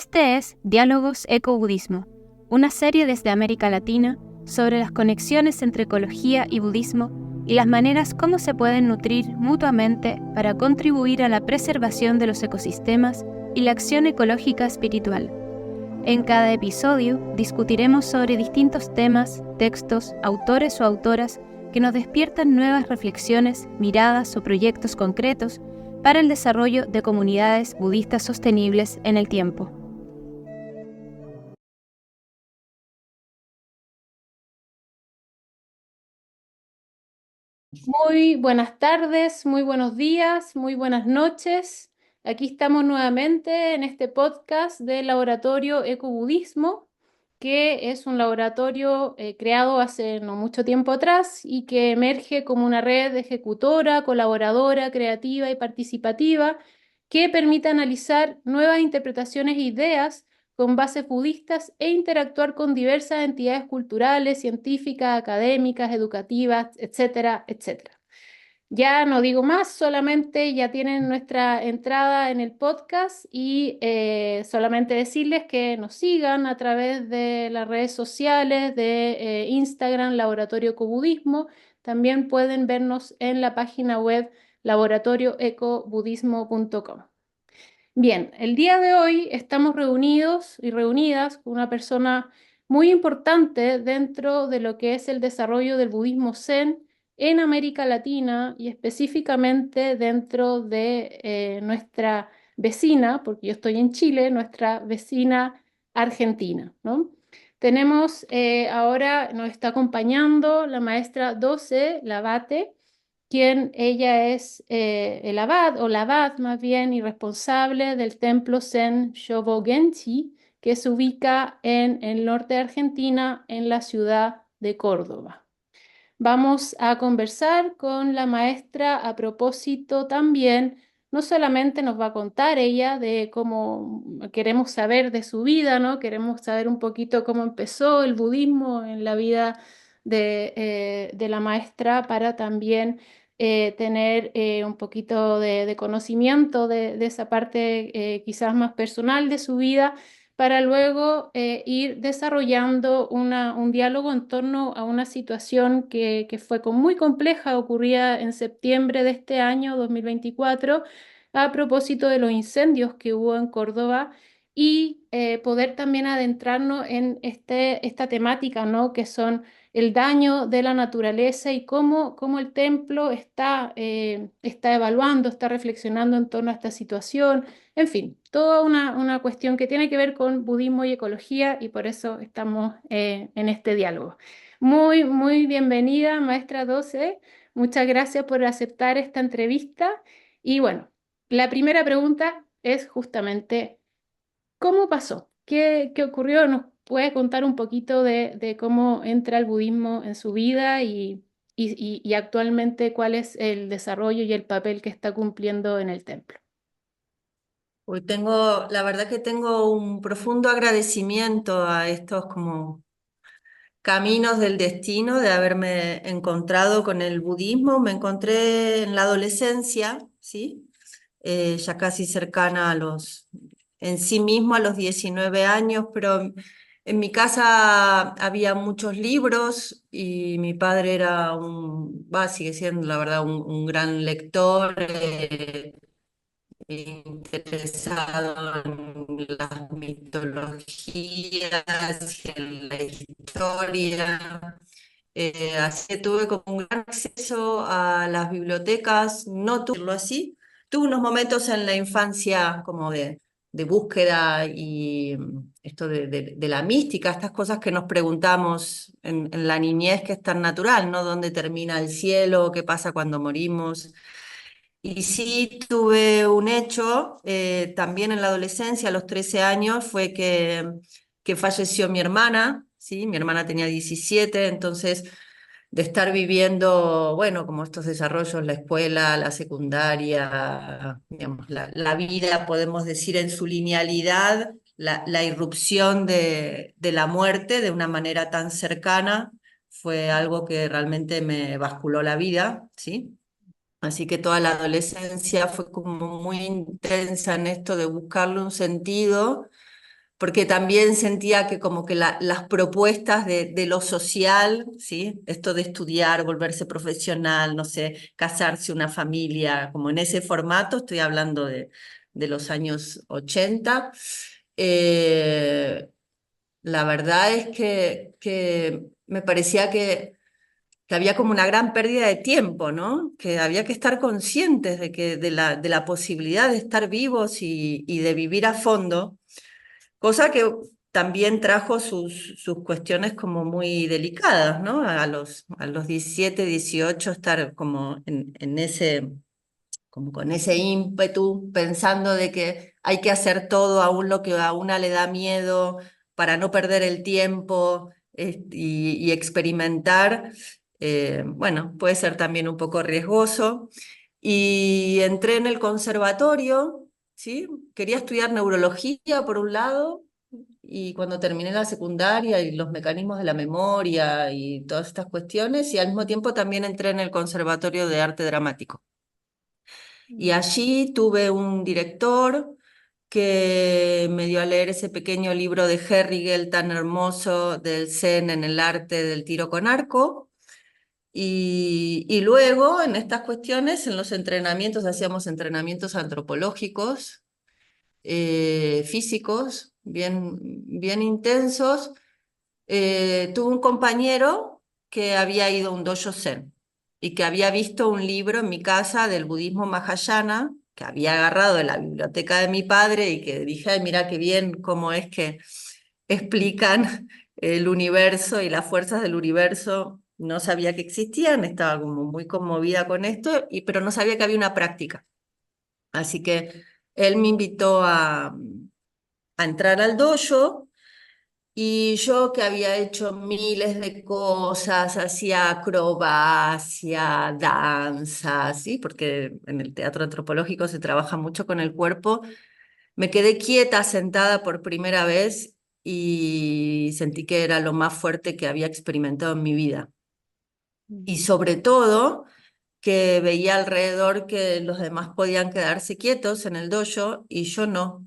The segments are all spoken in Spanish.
Este es Diálogos Eco-Budismo, una serie desde América Latina sobre las conexiones entre ecología y budismo y las maneras como se pueden nutrir mutuamente para contribuir a la preservación de los ecosistemas y la acción ecológica espiritual. En cada episodio discutiremos sobre distintos temas, textos, autores o autoras que nos despiertan nuevas reflexiones, miradas o proyectos concretos para el desarrollo de comunidades budistas sostenibles en el tiempo. Muy buenas tardes, muy buenos días, muy buenas noches. Aquí estamos nuevamente en este podcast del Laboratorio Ecobudismo, que es un laboratorio creado hace no mucho tiempo atrás y que emerge como una red ejecutora, colaboradora, creativa y participativa que permite analizar nuevas interpretaciones e ideas con bases budistas e interactuar con diversas entidades culturales, científicas, académicas, educativas, etcétera, etcétera. Ya no digo más, solamente ya tienen nuestra entrada en el podcast y solamente decirles que nos sigan a través de las redes sociales de Instagram, Laboratorio Ecobudismo. También pueden vernos en la página web laboratorioecobudismo.com. Bien, el día de hoy estamos reunidos y reunidas con una persona muy importante dentro de lo que es el desarrollo del budismo Zen en América Latina y específicamente dentro de nuestra vecina, porque yo estoy en Chile, nuestra vecina Argentina, ¿no? Tenemos ahora, nos está acompañando la maestra Doce Labate, quien ella es el abad, o la abad más bien, y responsable del templo Zen Shobogenchi, que se ubica en el norte de Argentina, en la ciudad de Córdoba. Vamos a conversar con la maestra a propósito también, no solamente nos va a contar ella de cómo queremos saber de su vida, ¿no? Queremos saber un poquito cómo empezó el budismo en la vida de la maestra para también tener un poquito de conocimiento de esa parte quizás más personal de su vida para luego ir desarrollando un diálogo en torno a una situación que fue muy compleja, ocurría en septiembre de este año 2024, a propósito de los incendios que hubo en Córdoba y poder también adentrarnos en esta temática, ¿no? Que son el daño de la naturaleza y cómo el templo está evaluando, está reflexionando en torno a esta situación. En fin, toda una cuestión que tiene que ver con budismo y ecología y por eso estamos en este diálogo. Muy, muy bienvenida, maestra Doce. Muchas gracias por aceptar esta entrevista. Y bueno, la primera pregunta es justamente, ¿cómo pasó? ¿Qué ocurrió? ¿Nos puede contar un poquito de cómo entra el budismo en su vida y actualmente cuál es el desarrollo y el papel que está cumpliendo en el templo? Hoy la verdad que tengo un profundo agradecimiento a estos como caminos del destino de haberme encontrado con el budismo. Me encontré en la adolescencia, ¿sí? Ya casi cercana en sí mismo a los 19 años, pero en mi casa había muchos libros y mi padre sigue siendo la verdad un gran lector. Interesado en las mitologías y en la historia. Así que tuve como un gran acceso a las bibliotecas, no tuve así. Tuve unos momentos en la infancia como de búsqueda y esto de la mística, estas cosas que nos preguntamos en la niñez, que es tan natural, ¿no? ¿Dónde termina el cielo? ¿Qué pasa cuando morimos? Y sí tuve un hecho, también en la adolescencia, a los 13 años, fue que falleció mi hermana, ¿sí? Mi hermana tenía 17, entonces de estar viviendo, bueno, como estos desarrollos, la escuela, la secundaria, digamos, la vida, podemos decir, en su linealidad, la irrupción de la muerte de una manera tan cercana, fue algo que realmente me basculó la vida, ¿sí? Así que toda la adolescencia fue como muy intensa en esto de buscarle un sentido porque también sentía que como que las propuestas de lo social, ¿sí? Esto de estudiar, volverse profesional, no sé, casarse, una familia, como en ese formato, estoy hablando de los años 80. La verdad es que me parecía que había como una gran pérdida de tiempo, ¿no? Que había que estar conscientes de la posibilidad de estar vivos y de vivir a fondo, cosa que también trajo sus cuestiones como muy delicadas, ¿no? A los 17, 18 estar como en ese, como con ese ímpetu, pensando de que hay que hacer todo, aún lo que a una le da miedo, para no perder el tiempo, y experimentar. Bueno, puede ser también un poco riesgoso. Y entré en el conservatorio, ¿sí? Quería estudiar neurología por un lado, y cuando terminé la secundaria y los mecanismos de la memoria y todas estas cuestiones, y al mismo tiempo también entré en el Conservatorio de Arte Dramático. Y Mm. allí tuve un director que me dio a leer ese pequeño libro de Herrigel tan hermoso del Zen en el arte del tiro con arco. Y luego en estas cuestiones, en los entrenamientos, hacíamos entrenamientos antropológicos, físicos, bien, bien intensos. Tuve un compañero que había ido a un dojo zen y que había visto un libro en mi casa del budismo Mahayana, que había agarrado de la biblioteca de mi padre y que dije, ay, mira qué bien cómo es que explican el universo y las fuerzas del universo. No sabía que existían, estaba como muy conmovida con esto, pero no sabía que había una práctica. Así que él me invitó a entrar al dojo. Y yo que había hecho miles de cosas, hacía acrobacia, danza, ¿sí? Porque en el teatro antropológico se trabaja mucho con el cuerpo. Me quedé quieta, sentada por primera vez y sentí que era lo más fuerte que había experimentado en mi vida. Y Mm. sobre todo que veía alrededor que los demás podían quedarse quietos en el dojo y yo no.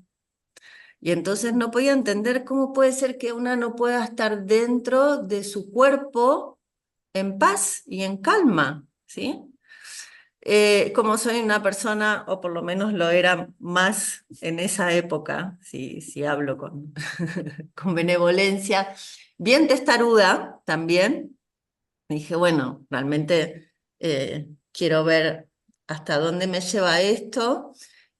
Y entonces no podía entender cómo puede ser que una no pueda estar dentro de su cuerpo en paz y en calma, ¿sí? Como soy una persona, o por lo menos lo era más en esa época, si hablo con, con benevolencia, bien testaruda también, dije, bueno, realmente quiero ver hasta dónde me lleva esto.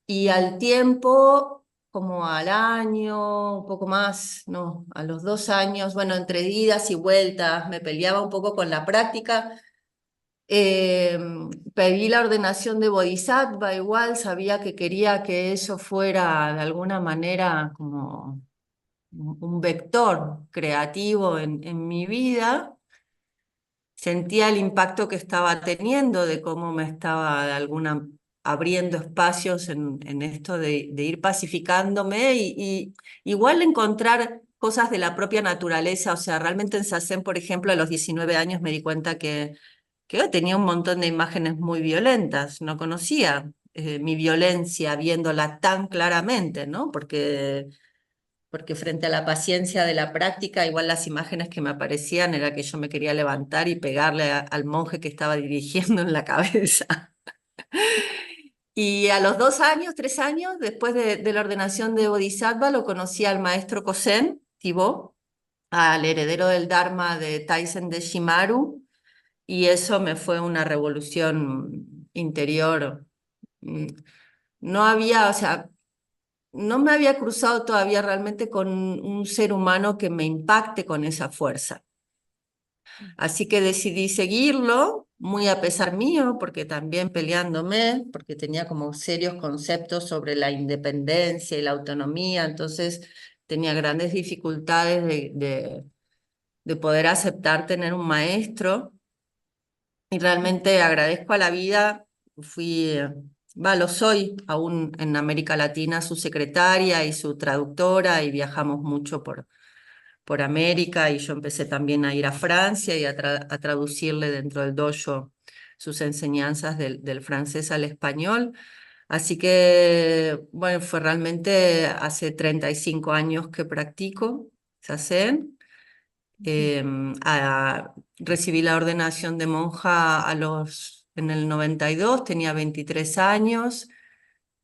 Y al tiempo, como al año, un poco más, no, a los 2 años, bueno, entre idas y vueltas, me peleaba un poco con la práctica. Eh, Pedí la ordenación de Bodhisattva, igual sabía que quería que eso fuera de alguna manera como un vector creativo en mi vida. Sentía el impacto que estaba teniendo, de cómo me estaba de alguna abriendo espacios en esto de ir pacificándome y igual encontrar cosas de la propia naturaleza. O sea, realmente en Sazen, por ejemplo, a los 19 años me di cuenta que tenía un montón de imágenes muy violentas. No conocía mi violencia viéndola tan claramente, ¿no? Porque frente a la paciencia de la práctica, igual las imágenes que me aparecían era que yo me quería levantar y pegarle al monje que estaba dirigiendo en la cabeza. Y a los 2 años, 3 años, después de la ordenación de Bodhisattva, lo conocí al maestro Kozen, Thibaut, al heredero del Dharma de Taisen de Shimaru, y eso me fue una revolución interior. Mm, No había, o sea, no me había cruzado todavía realmente con un ser humano que me impacte con esa fuerza. Así que decidí seguirlo, muy a pesar mío, porque también peleándome, porque tenía como serios conceptos sobre la independencia y la autonomía, entonces tenía grandes dificultades de poder aceptar tener un maestro. Y realmente agradezco a la vida. Lo soy aún en América Latina su secretaria y su traductora, y viajamos mucho por América, y yo empecé también a ir a Francia y a traducirle dentro del dojo sus enseñanzas del francés al español. Así que, bueno, fue realmente hace 35 años que practico Zazen. Recibí la ordenación de monja en el 92, tenía 23 años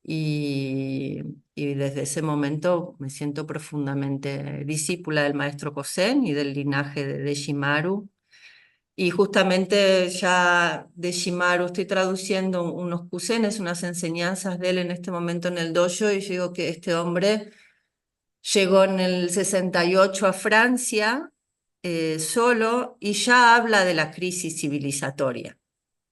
y, y desde ese momento me siento profundamente discípula del maestro Kozen y del linaje de Shimaru. Y justamente ya de Shimaru estoy traduciendo unos kusenes, unas enseñanzas de él en este momento en el dojo, y yo digo que este hombre llegó en el 68 a Francia solo y ya habla de la crisis civilizatoria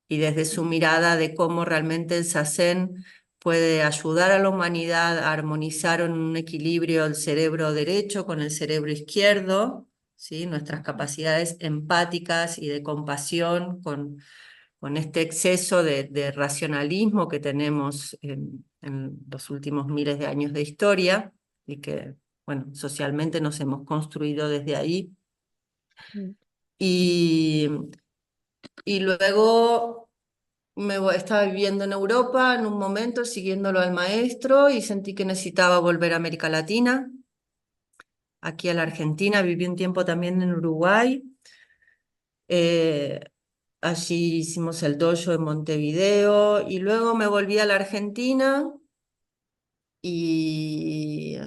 y desde su mirada de cómo realmente el Zazen puede ayudar a la humanidad a armonizar en un equilibrio el cerebro derecho con el cerebro izquierdo, ¿sí? Nuestras capacidades empáticas y de compasión con este exceso de racionalismo que tenemos en los últimos miles de años de historia y que, bueno, socialmente nos hemos construido desde ahí. Mm. Y, y luego estaba viviendo en Europa en un momento, siguiéndolo al maestro, y sentí que necesitaba volver a América Latina, aquí a la Argentina. Viví un tiempo también en Uruguay. Eh, Allí hicimos el dojo en Montevideo y luego me volví a la Argentina y,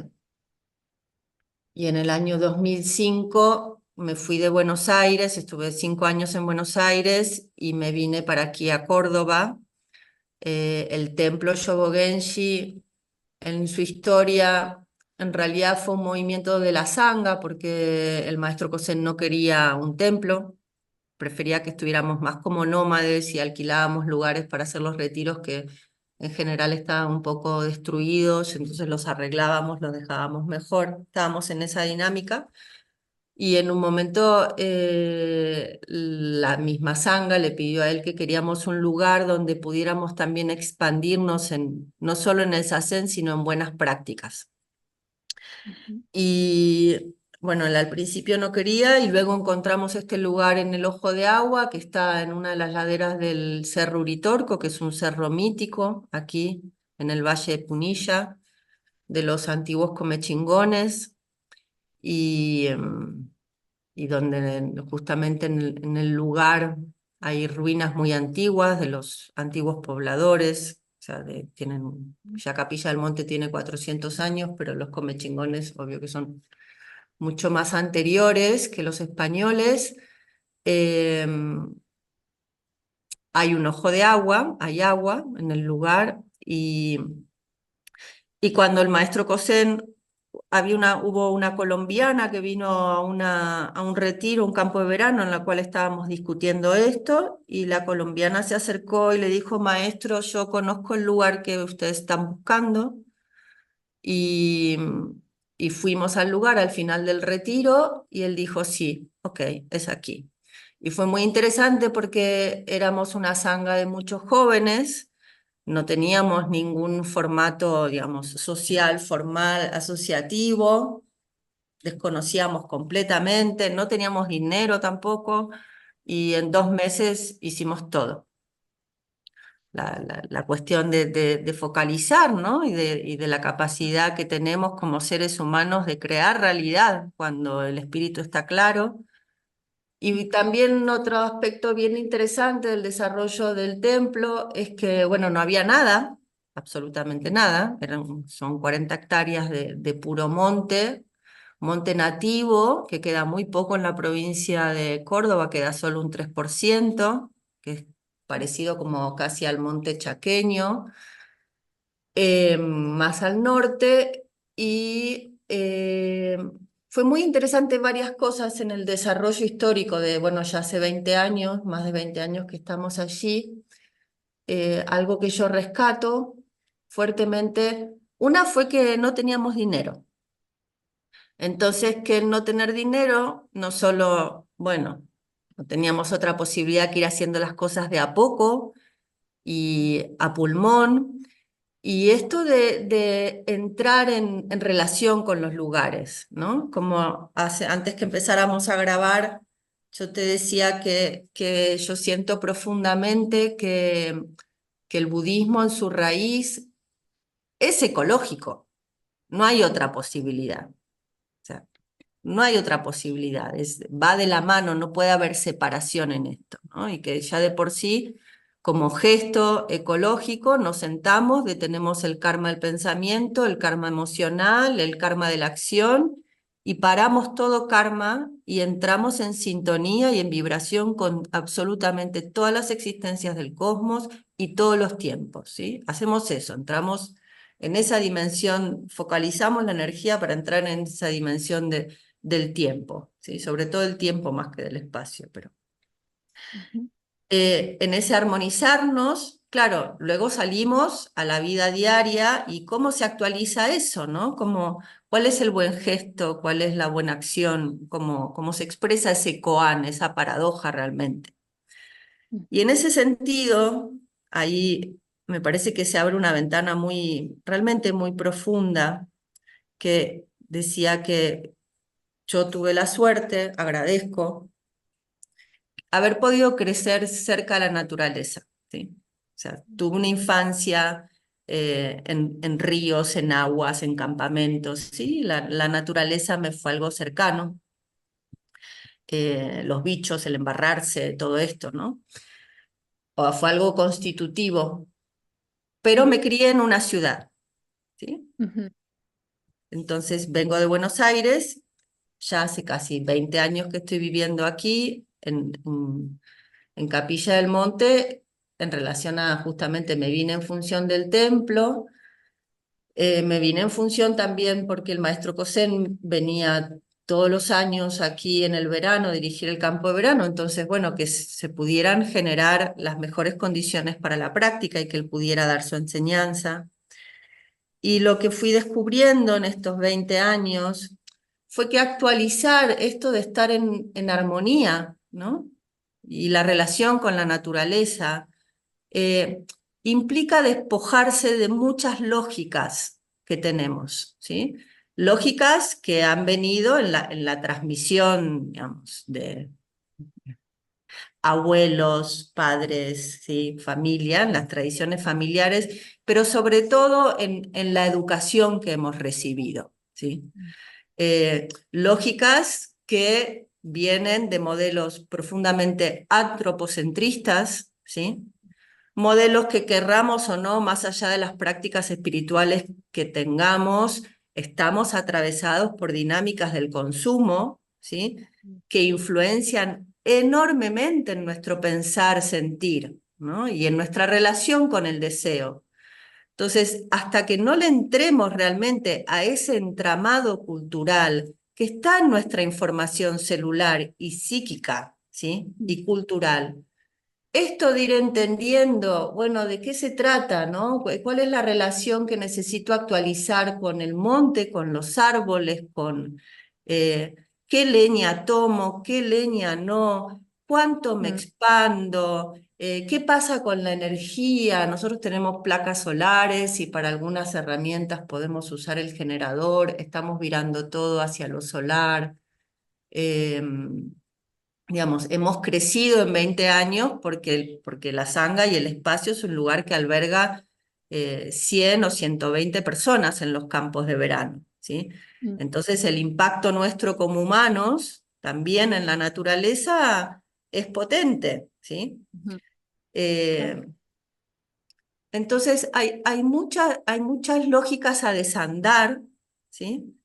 y en el año 2005 me fui de Buenos Aires, estuve 5 años en Buenos Aires y me vine para aquí a Córdoba. El templo Shobogenshi en su historia en realidad fue un movimiento de la Sangha porque el maestro Kozen no quería un templo, prefería que estuviéramos más como nómades y alquilábamos lugares para hacer los retiros que en general estaban un poco destruidos, entonces los arreglábamos, los dejábamos mejor, estábamos en esa dinámica. Y en un momento la misma Sangha le pidió a él que queríamos un lugar donde pudiéramos también expandirnos no solo en el Zazen, sino en buenas prácticas. Ujú. Y bueno, él al principio no quería y luego encontramos este lugar en el Ojo de Agua, que está en una de las laderas del Cerro Uritorco, que es un cerro mítico aquí en el Valle de Punilla, de los antiguos comechingones, y, y donde justamente en el lugar hay ruinas muy antiguas de los antiguos pobladores. O sea, ya Capilla del Monte tiene 400 años, pero los comechingones, obvio que son mucho más anteriores que los españoles. Eh, Hay un ojo de agua, hay agua en el lugar, y cuando el maestro Cosén, hubo una colombiana que vino a un retiro, un campo de verano en la cual estábamos discutiendo esto, y la colombiana se acercó y le dijo: maestro, yo conozco el lugar que ustedes están buscando. Y, y fuimos al lugar al final del retiro y él dijo: sí, ok, es aquí. Y fue muy interesante porque éramos una sangha de muchos jóvenes, no teníamos ningún formato, digamos, social, formal, asociativo, desconocíamos completamente, no teníamos dinero tampoco, y en 2 meses hicimos todo. La cuestión de focalizar, ¿no? Y de la capacidad que tenemos como seres humanos de crear realidad cuando el espíritu está claro. Y también otro aspecto bien interesante del desarrollo del templo es que, bueno, no había nada, absolutamente nada, son 40 hectáreas de puro monte, monte nativo, que queda muy poco en la provincia de Córdoba, queda solo un 3%, que es parecido como casi al monte chaqueño, más al norte, y fue muy interesante varias cosas en el desarrollo histórico de, bueno, ya hace 20 años, más de 20 años que estamos allí. Algo que yo rescato fuertemente, una fue que no teníamos dinero. Entonces, que el no tener dinero, no solo, bueno, no teníamos otra posibilidad que ir haciendo las cosas de a poco y a pulmón. Y esto de entrar en relación con los lugares, ¿no? Como antes que empezáramos a grabar, yo te decía que yo siento profundamente que el budismo en su raíz es ecológico, no hay otra posibilidad. O sea, no hay otra posibilidad, va de la mano, no puede haber separación en esto, ¿no? Y que ya de por sí, como gesto ecológico, nos sentamos, detenemos el karma del pensamiento, el karma emocional, el karma de la acción, y paramos todo karma y entramos en sintonía y en vibración con absolutamente todas las existencias del cosmos y todos los tiempos, ¿sí? Hacemos eso, entramos en esa dimensión, focalizamos la energía para entrar en esa dimensión del tiempo, ¿sí? Sobre todo el tiempo más que del espacio. Pero Ujú, en ese armonizarnos, claro, luego salimos a la vida diaria y cómo se actualiza eso, ¿no? ¿Cuál es el buen gesto? ¿Cuál es la buena acción? ¿Cómo se expresa ese koan, esa paradoja realmente? Y en ese sentido, ahí me parece que se abre una ventana realmente muy profunda, que decía que yo tuve la suerte, agradezco, haber podido crecer cerca de la naturaleza, ¿sí? O sea, tuve una infancia en ríos, en aguas, en campamentos, ¿sí? La naturaleza me fue algo cercano, los bichos, el embarrarse, todo esto, ¿no? O fue algo constitutivo, pero me crié en una ciudad, ¿sí? ujú, Entonces vengo de Buenos Aires, ya hace casi 20 años que estoy viviendo aquí, en Capilla del Monte, en relación a justamente me vine en función del templo, me vine en función también porque el maestro Cosén venía todos los años aquí en el verano a dirigir el campo de verano, entonces, bueno, que se pudieran generar las mejores condiciones para la práctica y que él pudiera dar su enseñanza. Y lo que fui descubriendo en estos 20 años fue que actualizar esto de estar en armonía, ¿no? Y la relación con la naturaleza eh, implica despojarse de muchas lógicas que tenemos, ¿sí? Lógicas que han venido en la transmisión, digamos, de abuelos, padres, ¿sí? Familia, en las tradiciones familiares, pero sobre todo en la educación que hemos recibido, ¿sí? Lógicas que vienen de modelos profundamente antropocentristas, ¿sí? Modelos que querramos o no, más allá de las prácticas espirituales que tengamos, estamos atravesados por dinámicas del consumo, ¿sí? Que influencian enormemente en nuestro pensar, sentir, ¿no? Y en nuestra relación con el deseo. Entonces, hasta que no le entremos realmente a ese entramado cultural que está en nuestra información celular y psíquica, ¿sí? ujú, Y cultural, esto de ir entendiendo, bueno, de qué se trata, ¿no? ¿Cuál es la relación que necesito actualizar con el monte, con los árboles, con eh, qué leña tomo, qué leña no, cuánto me mm, expando, qué pasa con la energía? Nosotros tenemos placas solares y para algunas herramientas podemos usar el generador, estamos virando todo hacia lo solar. Digamos, hemos crecido en 20 años porque la Sangha y el espacio es un lugar que alberga 100 o 120 personas en los campos de verano, ¿sí? mm, Entonces el impacto nuestro como humanos, también en la naturaleza, es potente, ¿sí? ujú, claro, Eh, entonces hay muchas lógicas a desandar, ¿sí?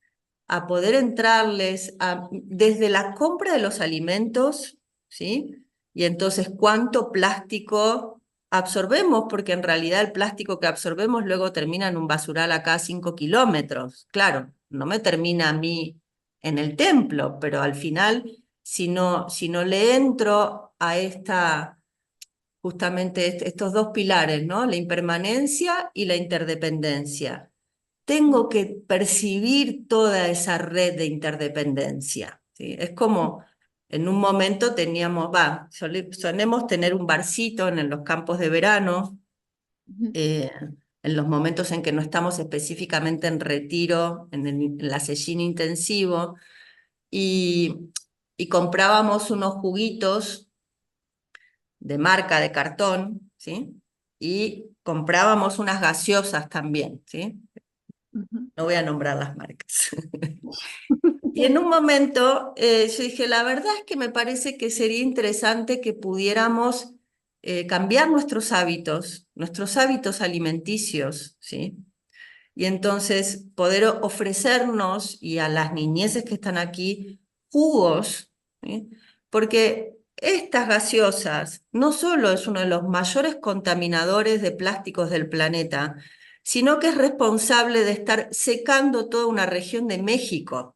A poder entrarles desde la compra de los alimentos, ¿sí? Y entonces, ¿cuánto plástico absorbemos? Porque en realidad el plástico que absorbemos luego termina en un basural acá a 5 kilómetros. Claro, no me termina a mí en el templo, pero al final, si no le entro a justamente estos dos pilares, ¿no? La impermanencia y la interdependencia, mm, tengo que percibir toda esa red de interdependencia, ¿sí? Es como en un momento solemos tener un barcito en los campos de verano, ujú, eh, en los momentos en que no estamos específicamente en retiro, en la sesión intensivo, y, y comprábamos unos juguitos de marca de cartón, ¿sí? Y comprábamos unas gaseosas también, ¿sí? ujú, No voy a nombrar las marcas. Y en un momento yo dije, la verdad es que me parece que sería interesante que pudiéramos cambiar nuestros hábitos alimenticios, ¿sí? Y entonces poder ofrecernos y a las niñeces que están aquí jugos, ¿sí? Porque estas gaseosas no solo es uno de los mayores contaminadores de plásticos del planeta, sino que es responsable de estar secando toda una región de México.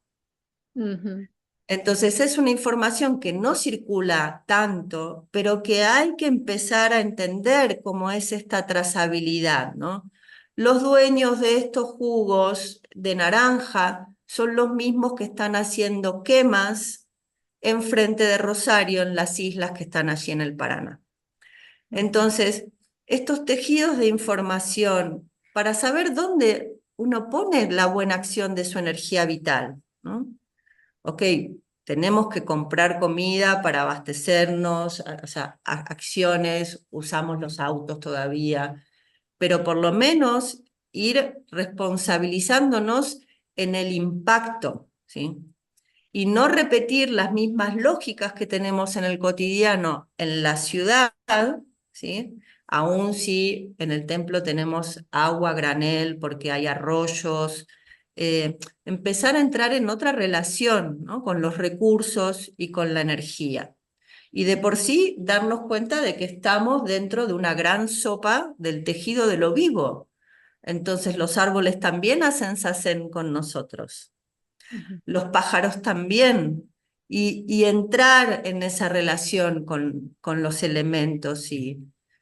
ujú, Entonces es una información que no circula tanto, pero que hay que empezar a entender cómo es esta trazabilidad, ¿no? Los dueños de estos jugos de naranja son los mismos que están haciendo quemas enfrente de Rosario, en las islas que están allí en el Paraná. ujú, Entonces, estos tejidos de información para saber dónde uno pone la buena acción de su energía vital, ¿no? Ok, tenemos que comprar comida para abastecernos, o sea, acciones, usamos los autos todavía, pero por lo menos ir responsabilizándonos en el impacto, ¿sí? Y no repetir las mismas lógicas que tenemos en el cotidiano en la ciudad, ¿sí? Aun si en el templo tenemos agua a granel porque hay arroyos, empezar a entrar en otra relación, ¿no? Con los recursos y con la energía. Y de por sí darnos cuenta de que estamos dentro de una gran sopa del tejido de lo vivo. Entonces los árboles también hacen sasen con nosotros, ujú, los pájaros también, y entrar en esa relación con los elementos. Y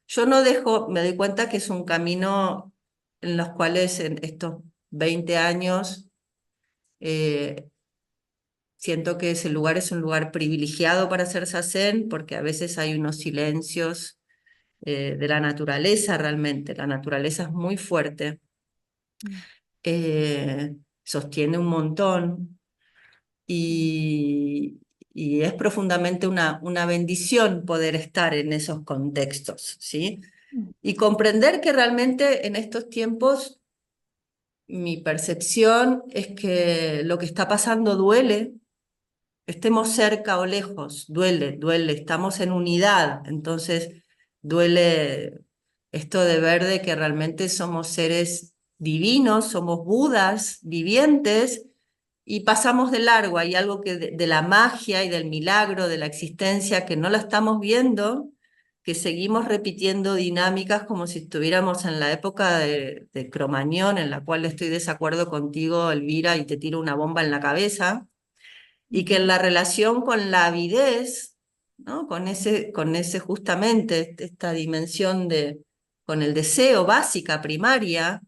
yo no dejo, me doy cuenta que es un camino en los cuales en estos 20 años eh, siento que ese lugar es un lugar privilegiado para hacer sasen, porque a veces hay unos silencios de la naturaleza realmente. La naturaleza es muy fuerte, sostiene un montón. y, y es profundamente una bendición poder estar en esos contextos, ¿sí? ujú, Y comprender que realmente en estos tiempos mi percepción es que lo que está pasando duele, estemos cerca o lejos, duele, duele, estamos en unidad, entonces duele esto de ver de que realmente somos seres divinos, somos Budas vivientes y pasamos de largo. Hay algo que de la magia y del milagro de la existencia que no la estamos viendo, que seguimos repitiendo dinámicas como si estuviéramos en la época de Cromañón, en la cual estoy de desacuerdo contigo, Elvira, y te tiro una bomba en la cabeza, y que en ujú, la relación con la avidez, ¿no? Con ese justamente, esta dimensión con el deseo básica, primaria,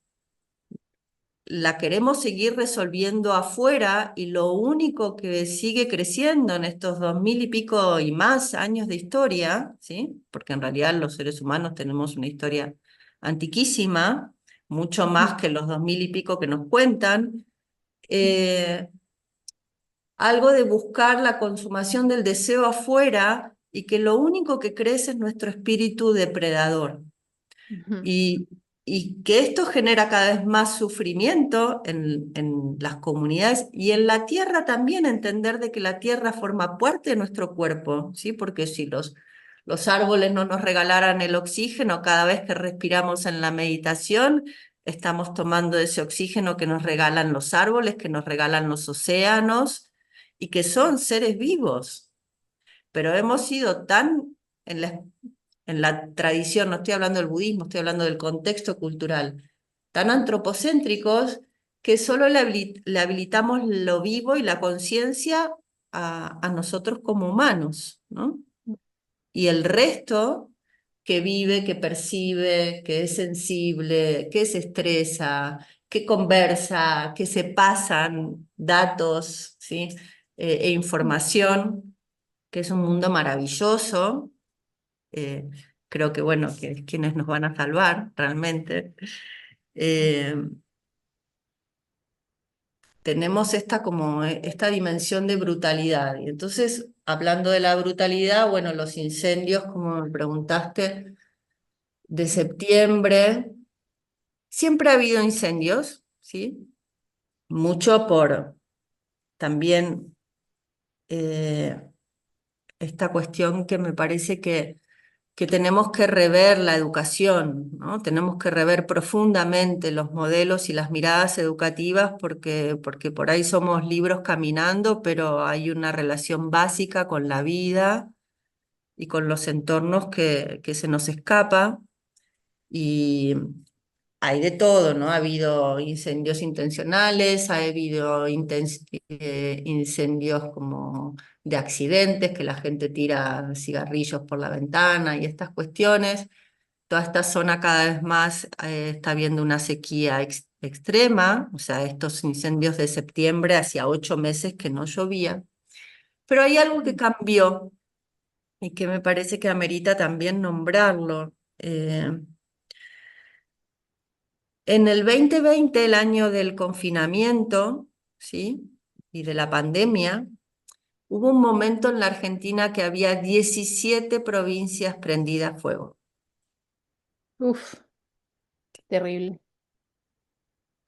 la queremos seguir resolviendo afuera y lo único que sigue creciendo en estos 2000 y pico y más años de historia, ¿sí? Porque en realidad los seres humanos tenemos una historia antiquísima, mucho más ujú, que los 2000 y pico que nos cuentan, algo de buscar la consumación del deseo afuera y que lo único que crece es nuestro espíritu depredador. ujú, Y, y que esto genera cada vez más sufrimiento en las comunidades y en la tierra también, entender de que la tierra forma parte de nuestro cuerpo, ¿sí? Porque si los árboles no nos regalaran el oxígeno cada vez que respiramos en la meditación, estamos tomando ese oxígeno que nos regalan los árboles, que nos regalan los océanos y que son seres vivos, pero hemos sido tan en la tradición, no estoy hablando del budismo, estoy hablando del contexto cultural, tan antropocéntricos que solo le habilitamos lo vivo y la conciencia a nosotros como humanos, ¿no? Y el resto que vive, que percibe, que es sensible, que se estresa, que conversa, que se pasan datos, ¿sí? E información, que es un mundo maravilloso. eh, Creo que, bueno, que es quienes nos van a salvar realmente. Eh, Tenemos esta dimensión de brutalidad. Y entonces, hablando de la brutalidad, bueno, los incendios, como me preguntaste, de septiembre, siempre ha habido incendios, ¿sí? mucho por también eh, esta cuestión que me parece que tenemos que rever la educación, ¿no? Tenemos que rever profundamente los modelos y las miradas educativas porque por ahí somos libros caminando, pero hay una relación básica con la vida y con los entornos que se nos escapa. Y hay de todo, ¿no? Ha habido incendios intencionales, ha habido incendios como de accidentes, que la gente tira cigarrillos por la ventana y estas cuestiones. Toda esta zona cada vez más está viendo una sequía extrema, o sea, estos incendios de septiembre, hacía 8 meses que no llovía. Pero hay algo que cambió y que me parece que amerita también nombrarlo. En el 2020, el año del confinamiento, ¿sí? Y de la pandemia, hubo un momento en la Argentina que había 17 provincias prendidas a fuego. Uf, terrible.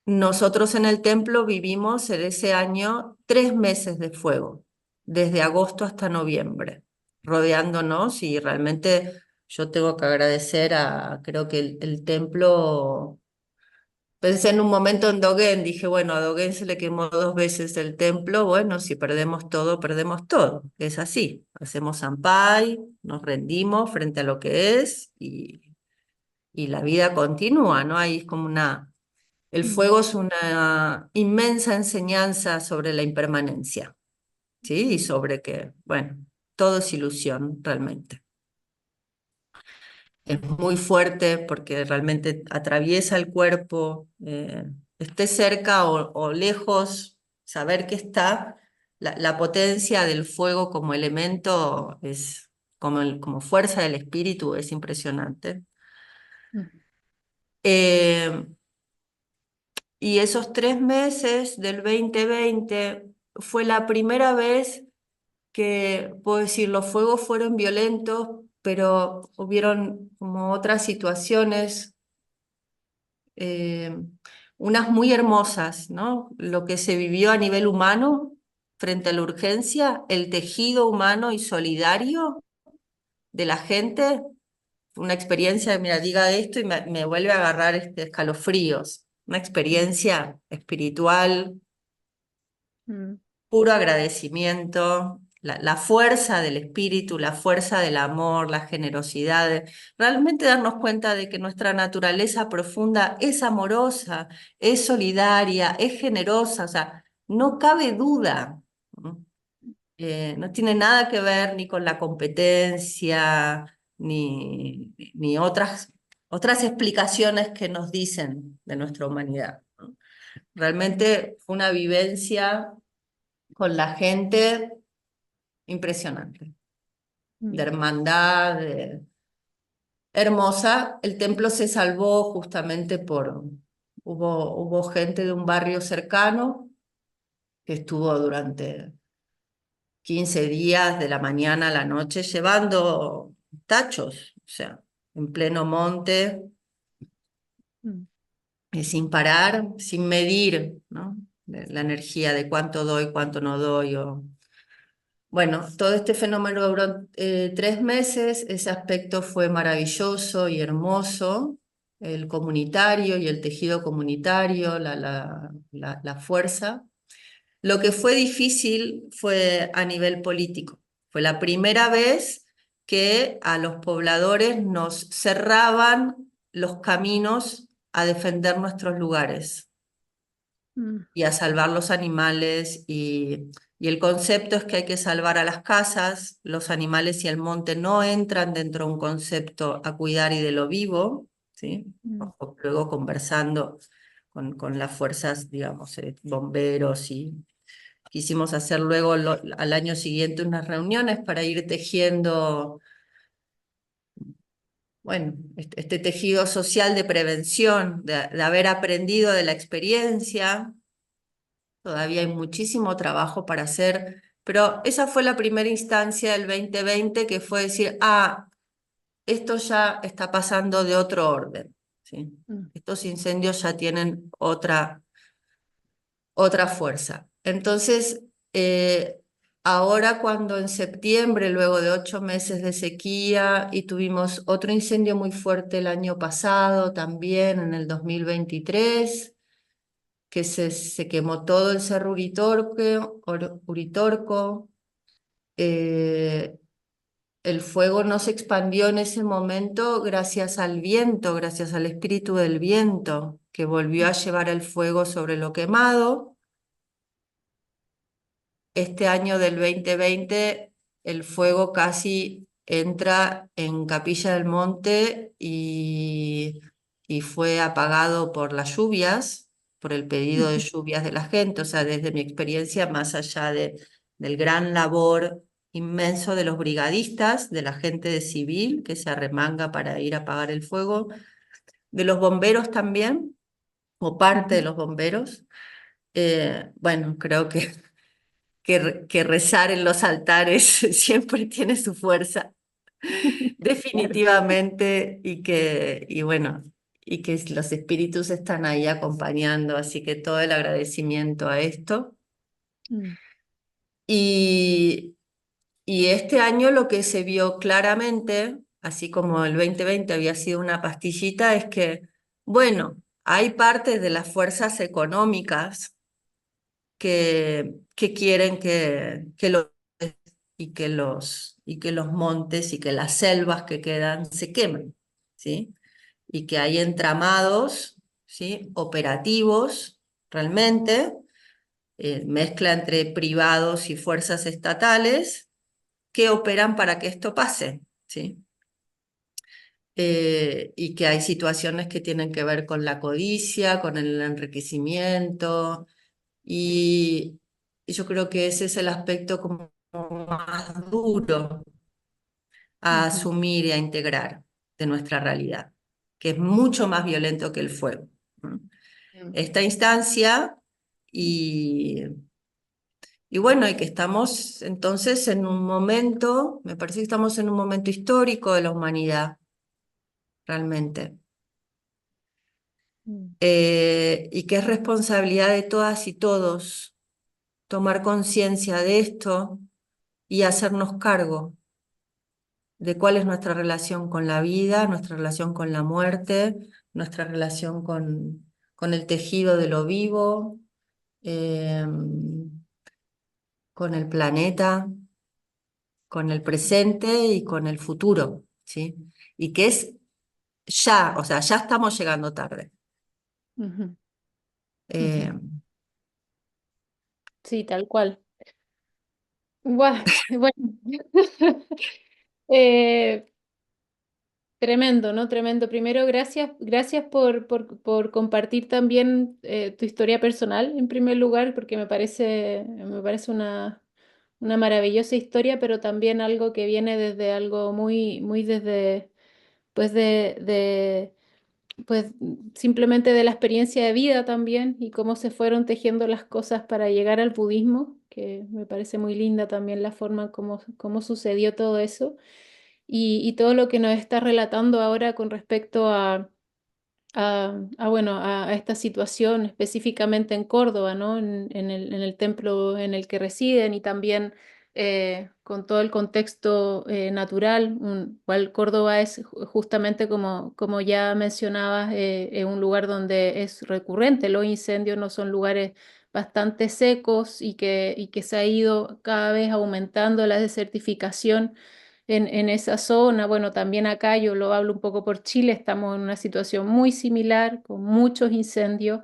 Nosotros en el templo vivimos en ese año 3 meses de fuego, desde agosto hasta noviembre, rodeándonos y realmente yo tengo que agradecer creo que el templo. Pensé en un momento en Dogen, dije, bueno, a Dogen se le quemó 2 veces el templo, bueno, si perdemos todo, perdemos todo. Es así, hacemos zampai, nos rendimos frente a lo que es y la vida continúa, ¿no? Ahí es como el Mm, fuego es una inmensa enseñanza sobre la impermanencia, ¿sí? Y sobre que, bueno, todo es ilusión realmente. Es muy fuerte porque realmente atraviesa el cuerpo, esté cerca o lejos, saber que está, la potencia del fuego como elemento es, como fuerza del espíritu es impresionante. mm, Eh, y esos 3 meses del 2020 fue la primera vez que, puedo decir, los fuegos fueron violentos, pero hubieron como otras situaciones, eh, unas muy hermosas, ¿no? Lo que se vivió a nivel humano frente a la urgencia, el tejido humano y solidario de la gente, una experiencia, mira, diga esto y me vuelve a agarrar escalofríos, una experiencia espiritual, mm, puro agradecimiento, la fuerza del espíritu, la fuerza del amor, la generosidad, realmente darnos cuenta de que nuestra naturaleza profunda es amorosa, es solidaria, es generosa, o sea, no cabe duda, ¿no? No tiene nada que ver ni con la competencia, ni otras explicaciones que nos dicen de nuestra humanidad, ¿no? Realmente fue una vivencia con la gente impresionante, de mm, hermandad, hermosa. El templo se salvó justamente hubo gente de un barrio cercano que estuvo durante 15 días de la mañana a la noche llevando tachos, o sea, en pleno monte, mm, sin parar, sin medir, ¿no? La energía de cuánto doy, cuánto no doy, bueno, todo este fenómeno duró 3 meses, ese aspecto fue maravilloso y hermoso, el comunitario y el tejido comunitario, la fuerza. Lo que fue difícil fue a nivel político. Fue la primera vez que a los pobladores nos cerraban los caminos a defender nuestros lugares mm, y a salvar los animales. Y el concepto es que hay que salvar a las casas, los animales y el monte no entran dentro de un concepto a cuidar y de lo vivo, ¿sí? mm, Luego conversando con las fuerzas, digamos, bomberos y quisimos hacer luego al año siguiente unas reuniones para ir tejiendo, bueno, este tejido social de prevención, de haber aprendido de la experiencia. Todavía hay muchísimo trabajo para hacer, pero esa fue la primera instancia del 2020 que fue decir, esto ya está pasando de otro orden, ¿sí? mm, Estos incendios ya tienen otra otra fuerza. Entonces, eh, ahora cuando en septiembre, luego de 8 meses de sequía, y tuvimos otro incendio muy fuerte el año pasado, también en el 2023, que se quemó todo el Cerro Uritorco. eh, el fuego no se expandió en ese momento gracias al viento, gracias al espíritu del viento, que volvió a llevar el fuego sobre lo quemado. Este año del 2020 el fuego casi entra en Capilla del Monte y fue apagado por las lluvias, por el pedido de Ujú, lluvias de la gente. O sea, desde mi experiencia, más allá del gran labor inmenso de los brigadistas, de la gente de civil que se arremanga para ir a apagar el fuego, de los bomberos también, o parte de ujú. los bomberos. Bueno, creo que rezar en los altares siempre tiene su fuerza, Claro. definitivamente, y bueno, y que los espíritus están ahí acompañando, así que todo el agradecimiento a esto. Mm, Y, y este año lo que se vio claramente, así como el 2020 había sido una pastillita, es que, bueno, hay partes de las fuerzas económicas que quieren y que los montes y que las selvas que quedan se quemen, ¿sí? Y que hay entramados, ¿sí? Operativos, realmente, mezcla entre privados y fuerzas estatales que operan para que esto pase, ¿sí? Y que hay situaciones que tienen que ver con la codicia, con el enriquecimiento, y yo creo que ese es el aspecto como más duro a ujú, asumir y a integrar de nuestra realidad, que es mucho más violento que el fuego, ¿no? mm, Esta instancia y, y bueno, y que estamos entonces en un momento, me parece que estamos en un momento histórico de la humanidad, realmente. mm, Y que es responsabilidad de todas y todos tomar conciencia de esto y hacernos cargo de cuál es nuestra relación con la vida, nuestra relación con la muerte, nuestra relación con el tejido de lo vivo, eh, con el planeta, con el presente y con el futuro, ¿sí? Y que es ya, o sea, ya estamos llegando tarde. ujú, Eh, ujú. Sí, tal cual. Bueno, Eh, tremendo, ¿no? Tremendo. Primero, gracias por compartir también tu historia personal, en primer lugar, porque me parece una maravillosa historia, pero también algo que viene desde algo muy, muy desde, pues pues simplemente de la experiencia de vida también y cómo se fueron tejiendo las cosas para llegar al budismo, que me parece muy linda también la forma como sucedió todo eso y todo lo que nos está relatando ahora con respecto bueno, a esta situación específicamente en Córdoba, ¿no? En el templo en el que residen y también con todo el contexto natural, cual Córdoba es justamente como ya mencionabas, un lugar donde es recurrente. Los incendios no son lugares bastante secos y que se ha ido cada vez aumentando la desertificación en esa zona. Bueno, también acá yo lo hablo un poco por Chile, estamos en una situación muy similar, con muchos incendios,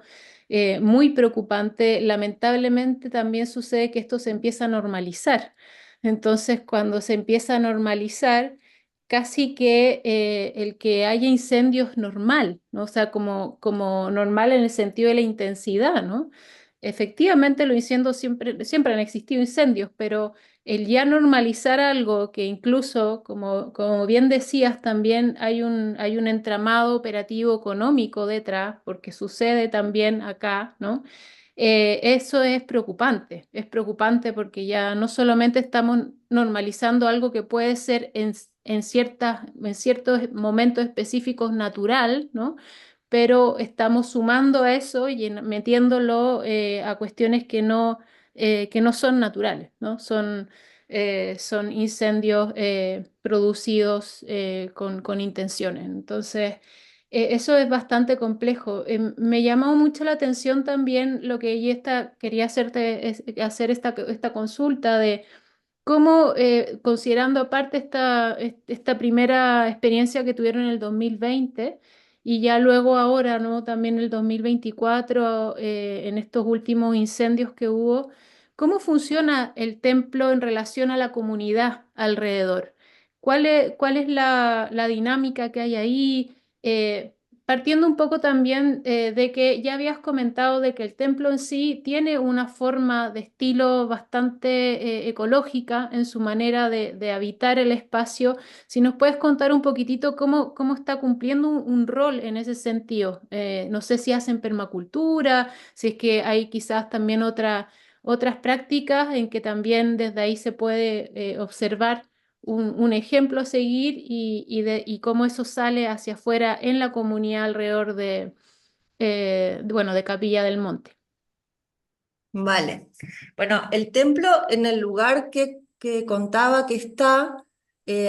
muy preocupante. Lamentablemente también sucede que esto se empieza a normalizar. Entonces, cuando se empieza a normalizar, casi que el que haya incendios normal, ¿no? O sea, como normal en el sentido de la intensidad, ¿no? Efectivamente, los incendios siempre han existido incendios, pero el ya normalizar algo que incluso, como bien decías, también hay un entramado operativo económico detrás, porque sucede también acá, ¿no? Eso es preocupante porque ya no solamente estamos normalizando algo que puede ser en ciertos momentos específicos natural, ¿no? pero estamos sumando a eso y metiéndolo a cuestiones que no son naturales, ¿no? Son incendios producidos con intenciones. Entonces, eso es bastante complejo. Me llamó mucho la atención también lo que quería hacer esta consulta de cómo, considerando aparte esta primera experiencia que tuvieron en el 2020 y ya luego ahora, ¿no? También el 2024, en estos últimos incendios que hubo, ¿cómo funciona el templo en relación a la comunidad alrededor? Cuál es la dinámica que hay ahí? Partiendo un poco también de que ya habías comentado de que el templo en sí tiene una forma de estilo bastante ecológica en su manera de habitar el espacio. Si nos puedes contar un poquitito cómo está cumpliendo un rol en ese sentido. No sé si hacen permacultura, si es que hay quizás también otras prácticas en que también desde ahí se puede observar un ejemplo a seguir y cómo eso sale hacia afuera en la comunidad alrededor bueno, de Capilla del Monte. Vale. Bueno, el templo en el lugar que contaba que está,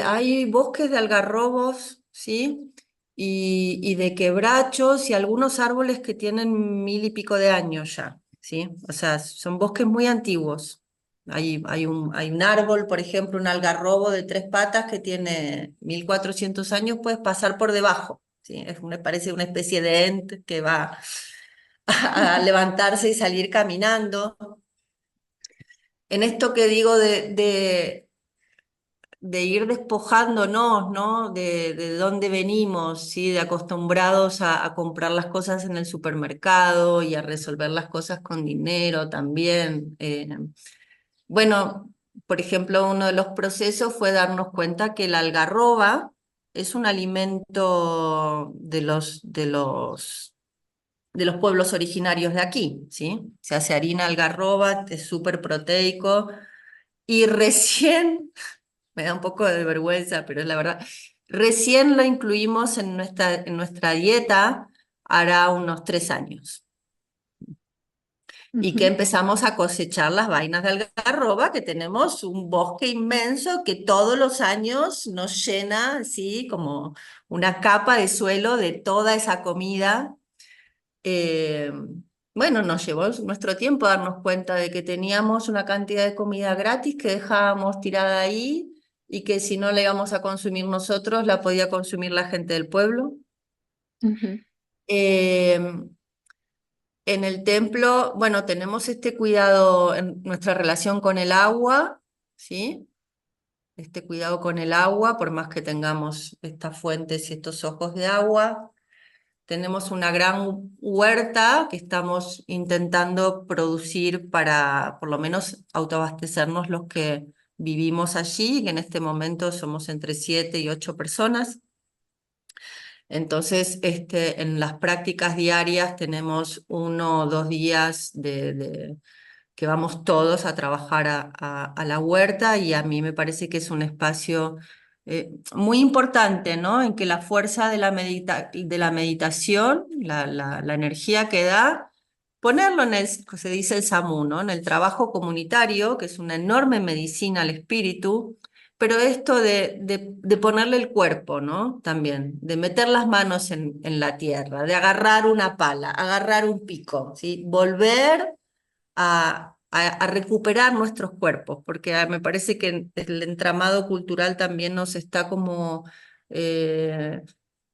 hay bosques de algarrobos, ¿sí? Y de quebrachos y algunos árboles que tienen 1000 y pico de años ya, ¿sí? O sea, son bosques muy antiguos. Hay un árbol, por ejemplo, un algarrobo de 3 patas que tiene 1400 años, puedes pasar por debajo, ¿sí? Parece una especie de ente que va a levantarse y salir caminando. En esto que digo de ir despojándonos, ¿no? De dónde venimos, ¿sí? De acostumbrados a comprar las cosas en el supermercado y a resolver las cosas con dinero también. Bueno, por ejemplo, uno de los procesos fue darnos cuenta que la algarroba es un alimento de los pueblos originarios de aquí, ¿sí? Se hace harina algarroba, es súper proteico, y recién, me da un poco de vergüenza, pero es la verdad, recién lo incluimos en nuestra dieta hará unos 3 años. Y que Ujú, empezamos a cosechar las vainas de algarroba, que tenemos un bosque inmenso que todos los años nos llena, así como una capa de suelo de toda esa comida. Eh, bueno, nos llevó nuestro tiempo darnos cuenta de que teníamos una cantidad de comida gratis que dejábamos tirada ahí y que si no la íbamos a consumir nosotros, la podía consumir la gente del pueblo. ujú, Eh, en el templo, bueno, tenemos este cuidado en nuestra relación con el agua, ¿sí? Este cuidado con el agua, por más que tengamos estas fuentes y estos ojos de agua. Tenemos una gran huerta que estamos intentando producir para por lo menos autoabastecernos los que vivimos allí, que en este momento somos entre 7 y 8 personas. Entonces, en las prácticas diarias tenemos 1 o 2 días que vamos todos a trabajar a la huerta y a mí me parece que es un espacio muy importante, ¿no? En que la fuerza de de la meditación, la energía que da, ponerlo en se dice el SAMU, ¿no? En el trabajo comunitario, que es una enorme medicina al espíritu, pero esto de ponerle el cuerpo, ¿no? También, de meter las manos en la tierra, de agarrar una pala, agarrar un pico, ¿sí? Volver a recuperar nuestros cuerpos, porque me parece que el entramado cultural también nos está eh,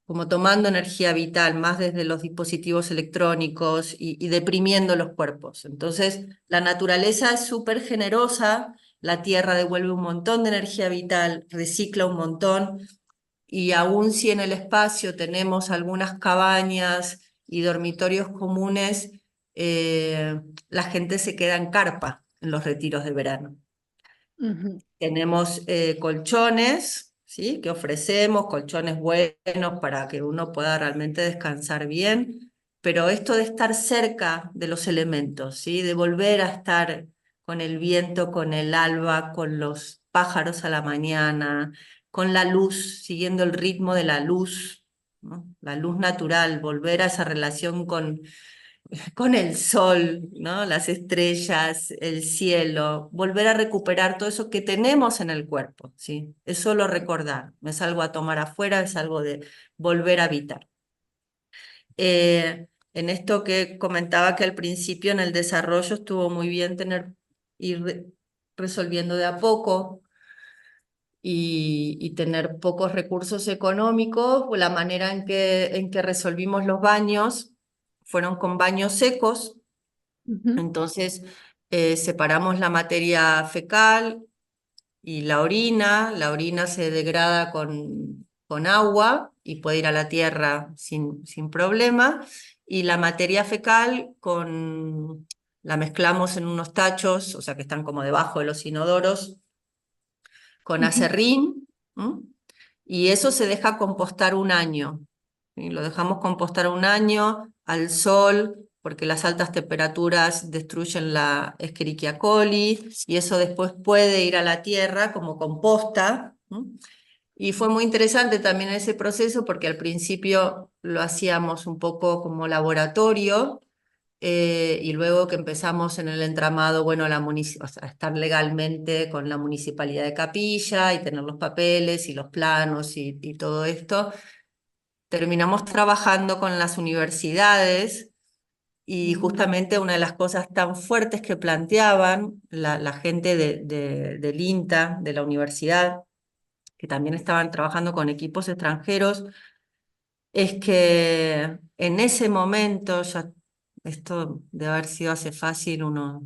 como tomando energía vital, más desde los dispositivos electrónicos y deprimiendo los cuerpos. Entonces, la naturaleza es súper generosa, la tierra devuelve un montón de energía vital, recicla un montón, y aun si en el espacio tenemos algunas cabañas y dormitorios comunes, la gente se queda en carpa en los retiros de verano. ujú, Tenemos colchones, ¿sí? Que ofrecemos, colchones buenos para que uno pueda realmente descansar bien, pero esto de estar cerca de los elementos, ¿sí? De volver a estar con el viento, con el alba, con los pájaros a la mañana, con la luz, siguiendo el ritmo de la luz. ¿no? La luz natural, volver a esa relación con el sol, ¿no? Las estrellas, el cielo, volver a recuperar todo eso que tenemos en el cuerpo, ¿sí? Es solo recordar, no es algo a tomar afuera, es algo de volver a habitar. En esto que comentaba que al principio en el desarrollo estuvo muy bien resolviendo de a poco y tener pocos recursos económicos, la manera en que resolvimos los baños fueron con baños secos. Ujú, Entonces, separamos la materia fecal y la orina se degrada con agua y puede ir a la tierra sin problema, y la materia fecal la mezclamos en unos tachos, o sea que están como debajo de los inodoros, con ujú, acerrín, ¿m? Y eso se deja compostar un año. ¿Sí? Lo dejamos compostar un año al sol, porque las altas temperaturas destruyen la Escherichia coli, y eso después puede ir a la tierra como composta. ¿M? Y fue muy interesante también ese proceso, porque al principio lo hacíamos un poco como laboratorio, y luego que empezamos en el entramado, bueno, o sea, estar legalmente con la municipalidad de Capilla y tener los papeles y los planos y todo esto, terminamos trabajando con las universidades, y justamente una de las cosas tan fuertes que planteaban la gente del INTA, de la universidad, que también estaban trabajando con equipos extranjeros, es que en ese momento, ya esto debe haber sido hace fácil unos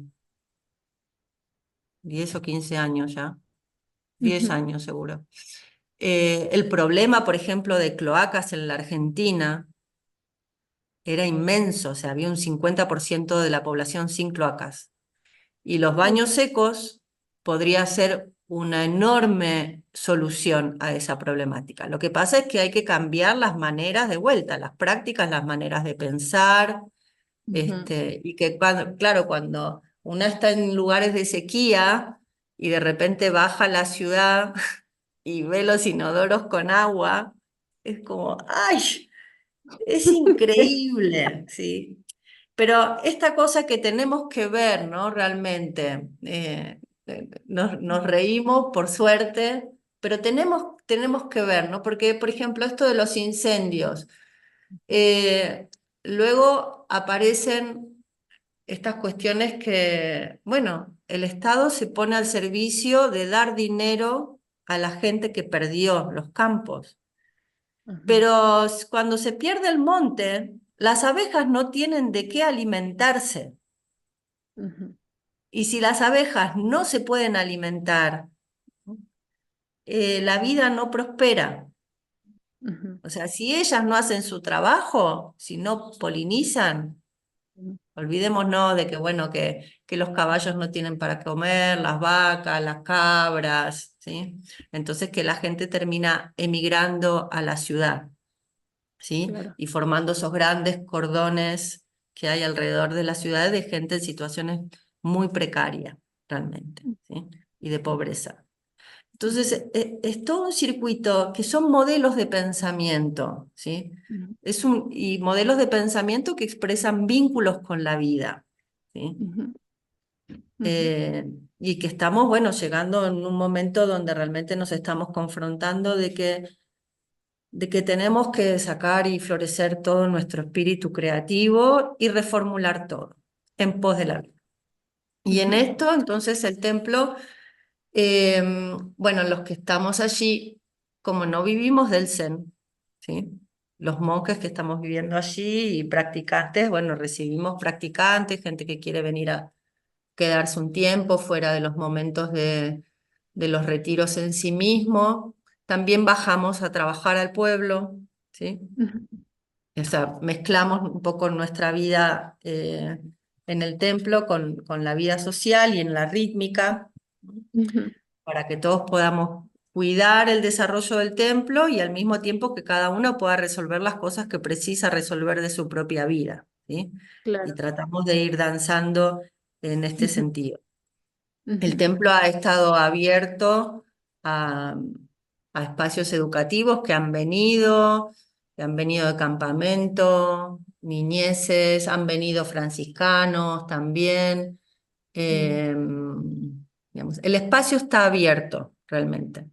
10 o 15 años ya, 10 ujú, años seguro. El problema, por ejemplo, de cloacas en la Argentina era inmenso, o sea, había un 50% de la población sin cloacas. Y los ujú, baños secos podría ser una enorme solución a esa problemática. Lo que pasa es que hay que cambiar las maneras de vuelta, las prácticas, las maneras de pensar, ujú. y que claro, cuando una está en lugares de sequía y de repente baja a la ciudad y ve los inodoros con agua, es como, ¡ay! Es increíble, ¿sí? Pero esta cosa que tenemos que ver, ¿no? Realmente, nos reímos por suerte, pero tenemos que ver, ¿no? Porque, por ejemplo, esto de los incendios, eh, luego aparecen estas cuestiones que, bueno, el Estado se pone al servicio de dar dinero a la gente que perdió los campos. Ajá, Pero cuando se pierde el monte, las abejas no tienen de qué alimentarse. ujú, Y si las abejas no se pueden alimentar, la vida no prospera. ujú, O sea, si ellas no hacen su trabajo, si no polinizan, ujú. olvidémonos de que, bueno, que los caballos no tienen para comer, las vacas, las cabras, ¿sí? Entonces que la gente termina emigrando a la ciudad, ¿sí? Claro. Y formando esos grandes cordones que hay alrededor de la ciudad de gente en situaciones muy precarias, realmente, ¿sí? Y de pobreza. Entonces, es todo un circuito que son modelos de pensamiento, ¿sí? Ujú, Y modelos de pensamiento que expresan vínculos con la vida, ¿sí? ujú, ujú, Eh, y que estamos, bueno, llegando en un momento donde realmente nos estamos confrontando de que tenemos que sacar y florecer todo nuestro espíritu creativo y reformular todo en pos de la vida. Y en ujú, esto, entonces, el templo, bueno, los que estamos allí, como no vivimos del Zen, ¿sí? Los monjes que estamos viviendo allí y practicantes, bueno, recibimos practicantes, gente que quiere venir a quedarse un tiempo fuera de los momentos de los retiros en sí mismo. También bajamos a trabajar al pueblo, ¿sí? ujú, O sea, mezclamos un poco nuestra vida, en el templo con la vida social y en la rítmica, ujú. para que todos podamos cuidar el desarrollo del templo y al mismo tiempo que cada uno pueda resolver las cosas que precisa resolver de su propia vida, ¿sí? Y Claro. tratamos de ir danzando en este Ujú, sentido. El ujú, templo ha estado abierto a, a espacios educativos que han venido. que han venido de campamento, niñeces, han venido franciscanos también. Mm, Eh, digamos, el espacio está abierto realmente.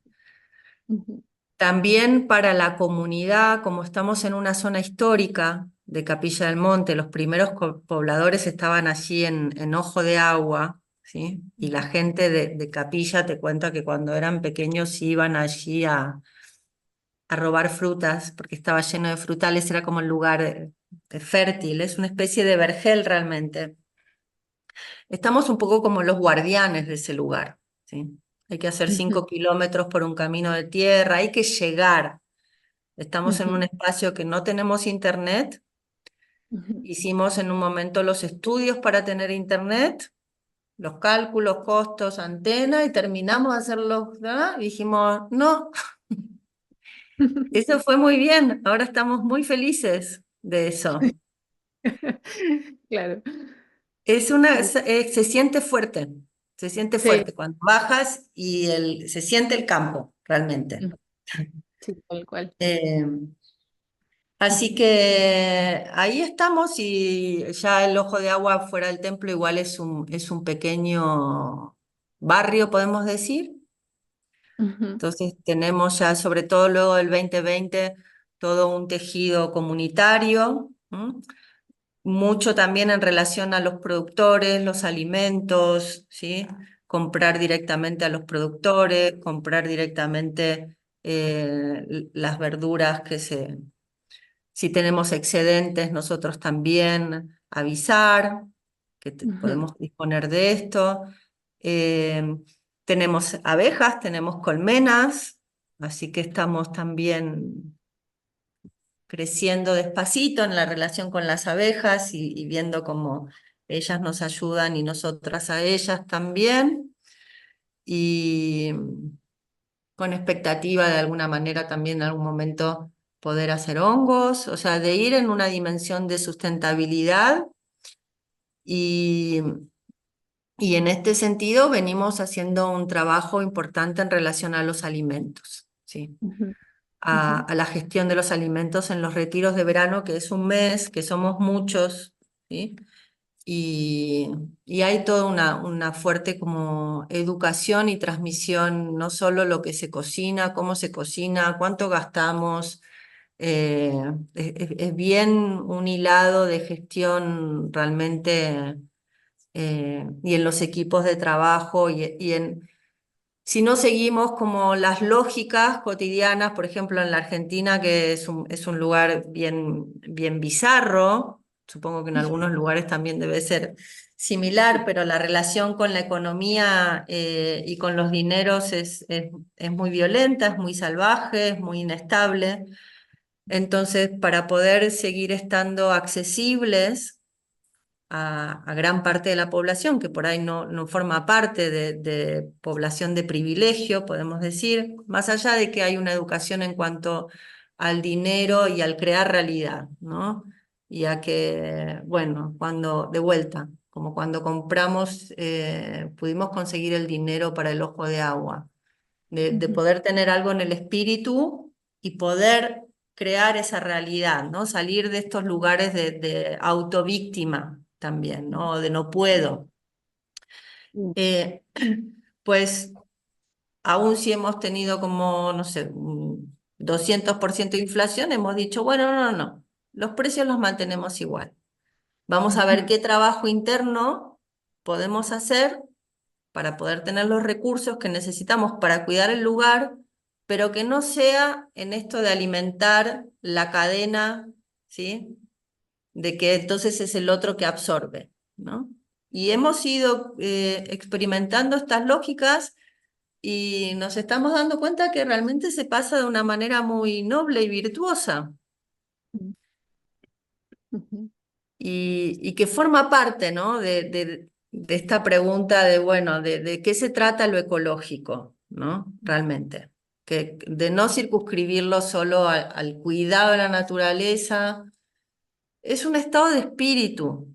ujú, También para la comunidad, como estamos en una zona histórica de Capilla del Monte, los primeros pobladores estaban allí en Ojo de Agua, ¿sí? Y la ujú, gente de Capilla te cuenta que cuando eran pequeños iban allí a robar frutas, porque estaba lleno de frutales, era como el lugar fértil, es una especie de vergel realmente. Estamos un poco como los guardianes de ese lugar, ¿sí? Hay que hacer ujú, 5 kilómetros por un camino de tierra, hay que llegar. Estamos en un ujú, espacio que no tenemos internet. ujú. Hicimos en un momento los estudios para tener internet, los cálculos, costos, antena, y terminamos de hacerlos, ¿verdad? Y dijimos, no, eso fue muy bien, ahora estamos muy felices de eso. Claro, sí, se siente sí, fuerte cuando bajas y se siente el campo realmente. mm, sí, tal cual. Eh, Así Ujú, que ahí estamos y ya el Ojo de Agua fuera del templo igual es un pequeño barrio, podemos decir. ujú, Entonces tenemos ya, sobre todo luego del 2020, todo un tejido comunitario, ¿m? Mucho también en relación a los productores, los alimentos, ¿sí? Comprar directamente a los productores, comprar directamente las verduras si tenemos excedentes, nosotros también avisar que ujú, podemos disponer de esto. Eh, Tenemos abejas, tenemos colmenas, así que estamos también creciendo despacito en la relación con las abejas y viendo cómo ellas nos ayudan y nosotras a ellas también. Y con expectativa de alguna manera también en algún momento poder hacer hongos, o sea, de ir en una dimensión de sustentabilidad y, y en este sentido venimos haciendo un trabajo importante en relación a los alimentos, ¿sí? ujú, ujú, A la gestión de los alimentos en los retiros de verano, que es un mes, que somos muchos, ¿sí? Y, y hay toda una fuerte como educación y transmisión, no solo lo que se cocina, cómo se cocina, cuánto gastamos. eh, es bien un hilado de gestión realmente, y en los equipos de trabajo si no seguimos como las lógicas cotidianas, por ejemplo, en la Argentina, que es un lugar bien bizarro, supongo que en algunos lugares también debe ser similar, pero la relación con la economía y con los dineros es muy violenta, es muy salvaje, es muy inestable. Entonces, para poder seguir estando accesibles a gran parte de la población, que por ahí no forma parte de población de privilegio, podemos decir, más allá de que hay una educación en cuanto al dinero y al crear realidad, ¿no? Y a que, bueno, cuando, de vuelta, como cuando compramos, pudimos conseguir el dinero para el Ojo de Agua, de ujú, poder tener algo en el espíritu y poder crear esa realidad, ¿no? Salir de estos lugares de autovíctima también, ¿no? De no puedo. ujú, Eh, pues aún si hemos tenido como, no sé, un 200% de inflación, hemos dicho, bueno, no, los precios los mantenemos igual. Vamos a ver ujú, qué trabajo interno podemos hacer para poder tener los recursos que necesitamos para cuidar el lugar, pero que no sea en esto de alimentar la cadena, ¿sí? De que entonces es el otro que absorbe, ¿no? Y hemos ido experimentando estas lógicas y nos estamos dando cuenta que realmente se pasa de una manera muy noble y virtuosa ujú, y que forma parte, ¿no? De esta pregunta de, bueno, de qué se trata lo ecológico, ¿no? Realmente. De no circunscribirlo solo al cuidado de la naturaleza, es un estado de espíritu.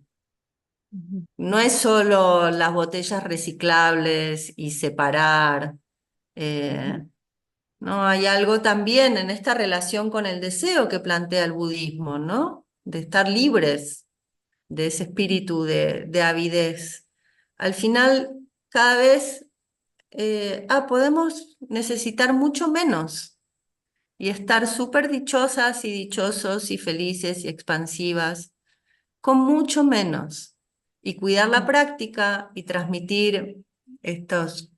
ujú, No es solo las botellas reciclables y separar. ujú, eh, ¿no? Hay algo también en esta relación con el deseo que plantea el budismo, ¿no? De estar libres de ese espíritu de avidez. Al final, cada vez podemos necesitar mucho menos y estar súper dichosas y dichosos y felices y expansivas con mucho menos. Y cuidar la práctica y transmitir estos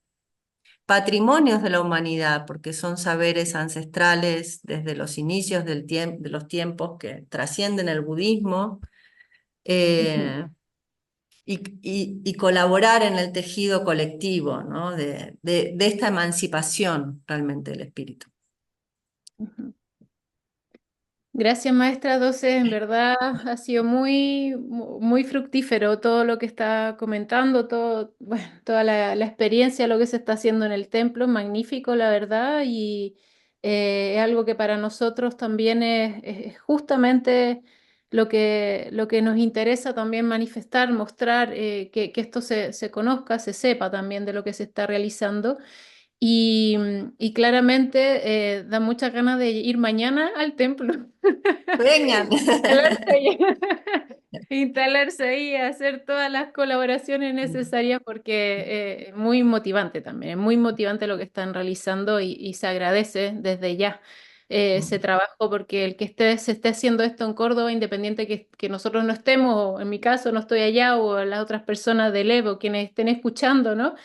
patrimonios de la humanidad, porque son saberes ancestrales desde los inicios de los tiempos que trascienden el budismo, Ujú, eh, y colaborar en el tejido colectivo, ¿no? De esta emancipación realmente del espíritu. ujú. Gracias, maestra Doce. En verdad ha sido muy fructífero todo lo que está comentando, todo, bueno, toda la experiencia, lo que se está haciendo en el templo, magnífico, la verdad, y es algo que para nosotros también es justamente lo que nos interesa también manifestar, mostrar, que esto se conozca, se sepa también de lo que se está realizando. Y claramente da muchas ganas de ir mañana al templo. Vengan. Instalarse ahí, instalarse ahí, hacer todas las colaboraciones necesarias porque es muy motivante también, es muy motivante lo que están realizando y se agradece desde ya ese trabajo porque el que se esté haciendo esto en Córdoba, independiente que nosotros no estemos, o en mi caso no estoy allá, o las otras personas del Evo, quienes estén escuchando, ¿no?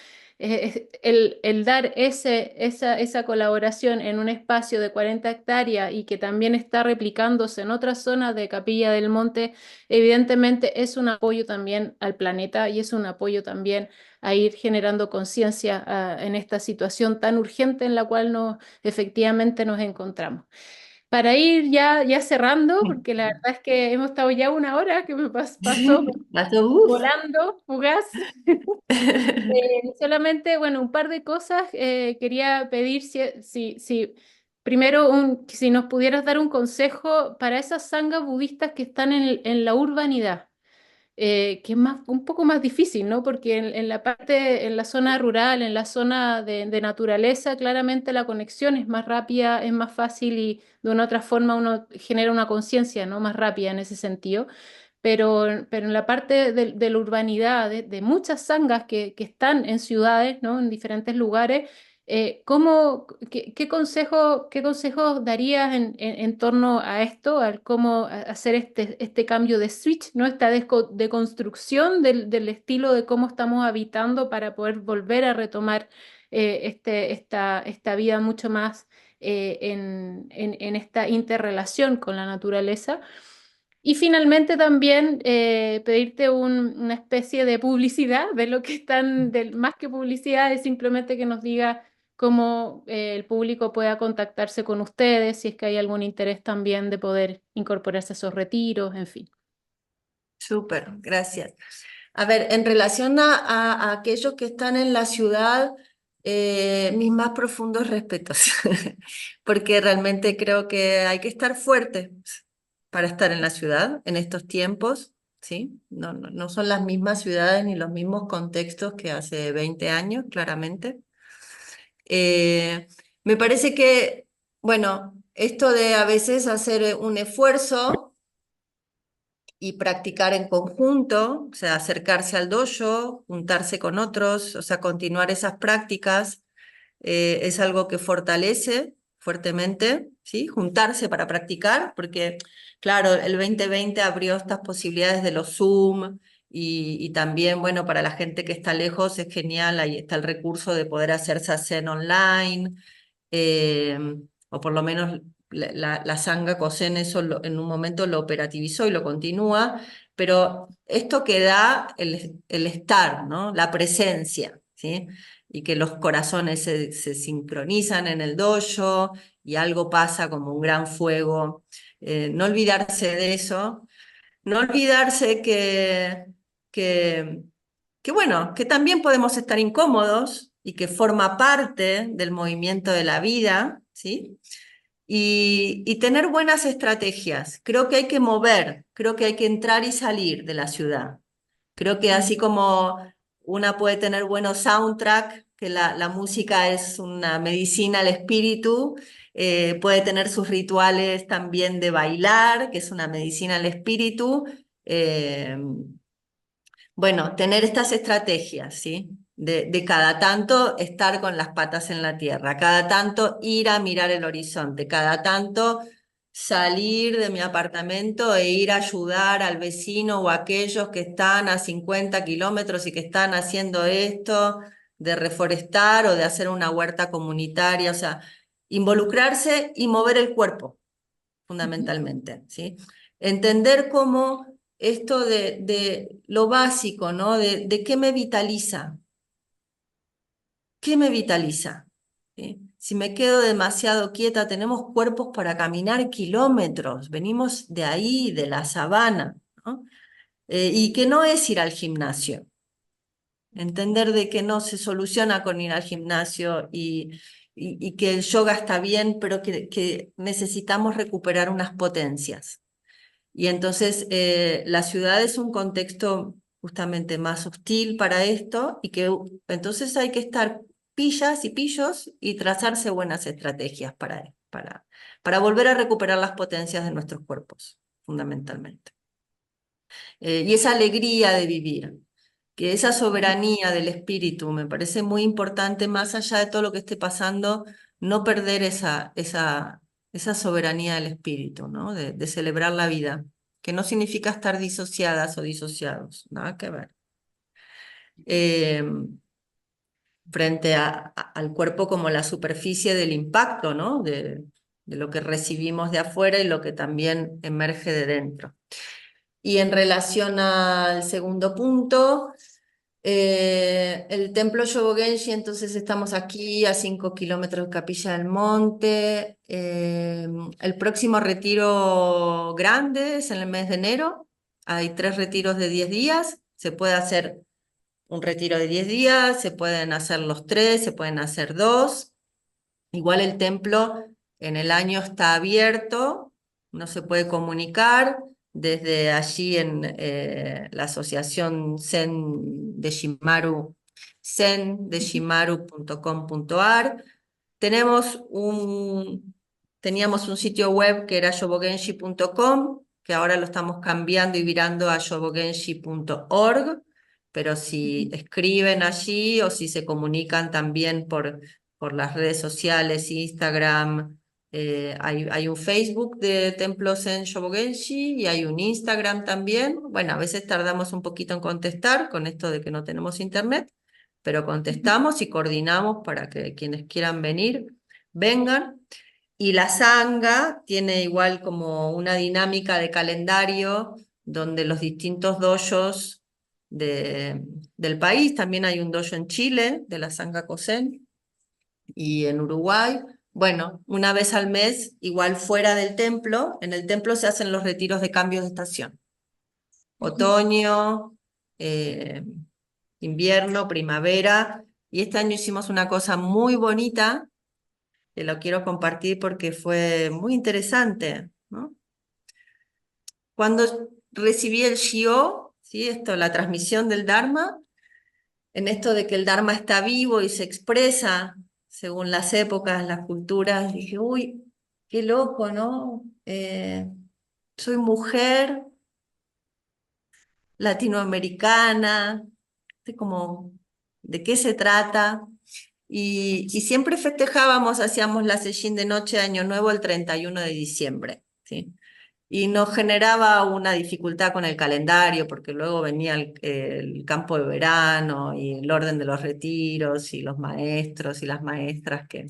El dar esa colaboración en un espacio de 40 hectáreas y que también está replicándose en otras zonas de Capilla del Monte, evidentemente es un apoyo también al planeta y es un apoyo también a ir generando conciencia en esta situación tan urgente en la cual efectivamente nos encontramos. Para ir ya cerrando, porque la verdad es que hemos estado ya una hora que me pasó Pasó, uf. volando, fugaz. Solamente, bueno, un par de cosas. Quería pedir primero, si nos pudieras dar un consejo para esas sangas budistas que están en la urbanidad, que es un poco más difícil, ¿no? Porque en la parte, en la zona rural, en la zona de naturaleza, claramente la conexión es más rápida, es más fácil y de una otra forma uno genera una conciencia, ¿no? Más rápida en ese sentido. Pero en la parte de la urbanidad, de muchas sangas que están en ciudades, ¿no? En diferentes lugares, qué consejos darías en torno a esto, al cómo hacer este cambio de switch, ¿no? Esta deconstrucción del estilo de cómo estamos habitando para poder volver a retomar esta vida mucho más en esta interrelación con la naturaleza. Y finalmente también pedirte una especie de publicidad de lo que están, más que publicidad, es simplemente que nos diga cómo el público pueda contactarse con ustedes, si es que hay algún interés también de poder incorporarse a esos retiros, en fin. Súper, gracias. A ver, en relación a aquellos que están en la ciudad, mis más profundos respetos, porque realmente creo que hay que estar fuerte para estar en la ciudad en estos tiempos, ¿sí? No son las mismas ciudades ni los mismos contextos que hace 20 años, claramente. Eh, Me parece que, bueno, esto de a veces hacer un esfuerzo y practicar en conjunto, o sea, acercarse al dojo, juntarse con otros, o sea, continuar esas prácticas, es algo que fortalece fuertemente, ¿sí? Juntarse para practicar, porque, claro, el 2020 abrió estas posibilidades de los Zoom y también, bueno, para la gente que está lejos es genial, ahí está el recurso de poder hacer Zazen online, eh, o por lo menos la Sangha Kosen eso en un momento lo operativizó y lo continúa, pero esto que da el estar, ¿no? La presencia, ¿sí? Y que los corazones se sincronizan en el dojo y algo pasa como un gran fuego. No olvidarse de eso, no olvidarse que, que bueno, que también podemos estar incómodos y que forma parte del movimiento de la vida, ¿sí? Y tener buenas estrategias. Creo que hay que mover, creo que hay que entrar y salir de la ciudad. Creo que así como una puede tener buenos soundtrack que la música es una medicina al espíritu, puede tener sus rituales también de bailar, que es una medicina al espíritu. eh, bueno, tener estas estrategias, ¿sí? De cada tanto estar con las patas en la tierra, cada tanto ir a mirar el horizonte, cada tanto salir de mi apartamento e ir a ayudar al vecino o a aquellos que están a 50 kilómetros y que están haciendo esto, de reforestar o de hacer una huerta comunitaria, o sea, involucrarse y mover el cuerpo, Ujú, fundamentalmente, ¿sí? Entender cómo esto de lo básico, ¿no? De qué me vitaliza, qué me vitaliza. ¿Sí? Si me quedo demasiado quieta, tenemos cuerpos para caminar kilómetros, venimos de ahí, de la sabana, ¿no? Y que no es ir al gimnasio, entender de que no se soluciona con ir al gimnasio y que el yoga está bien, pero que necesitamos recuperar unas potencias. Y entonces la ciudad es un contexto justamente más hostil para esto y que entonces hay que estar pillas y pillos y trazarse buenas estrategias para volver a recuperar las potencias de nuestros cuerpos, fundamentalmente. Y esa alegría de vivir, que esa ujú. soberanía del espíritu me parece muy importante, más allá de todo lo que esté pasando, no perder esa soberanía del espíritu, ¿no? De celebrar la vida, que no significa estar disociadas o disociados, nada que ver. Eh, Frente al cuerpo como la superficie del impacto, ¿no? De lo que recibimos de afuera y lo que también emerge de dentro. Y en relación al segundo punto, el templo Yobogenshi, entonces estamos aquí a 5 kilómetros de Capilla del Monte. El próximo retiro grande es en el mes de enero. Hay 3 retiros de 10 días. Se puede hacer un retiro de 10 días, se pueden hacer los 3, se pueden hacer 2. Igual el templo en el año está abierto, no se puede comunicar. Desde allí en la asociación Zen de Shimaru, zendeshimaru.com.ar, teníamos un sitio web que era yobogenshi.com, que ahora lo estamos cambiando y virando a yobogenshi.org, pero si Ujú. escriben allí o si se comunican también por las redes sociales, Instagram, hay un Facebook de Templos en Shobogenshi y hay un Instagram también. Bueno, a veces tardamos un poquito en contestar con esto de que no tenemos internet, pero Ujú. contestamos y coordinamos para que quienes quieran venir, vengan. Y la Sangha tiene igual como una dinámica de calendario donde los distintos dojos del país, también hay un dojo en Chile, de la Sangha Kosen, y en Uruguay. Bueno, una vez al mes, igual fuera del templo, en el templo se hacen los retiros de cambios de estación. Ujú. Otoño, eh, invierno, primavera. Y este año hicimos una cosa muy bonita, que lo quiero compartir porque fue muy interesante, ¿no? Cuando recibí el Shio, ¿sí? Esto, la transmisión del Dharma, en esto de que el Dharma está vivo y se expresa según las épocas, las culturas, dije, uy, qué loco, ¿no? Soy mujer latinoamericana, ¿sí? Como, ¿de qué se trata? Y siempre festejábamos, hacíamos la sesión de noche de Año Nuevo el 31 de diciembre, ¿sí? Y nos generaba una dificultad con el calendario, porque luego venía el campo de verano y el orden de los retiros y los maestros y las maestras que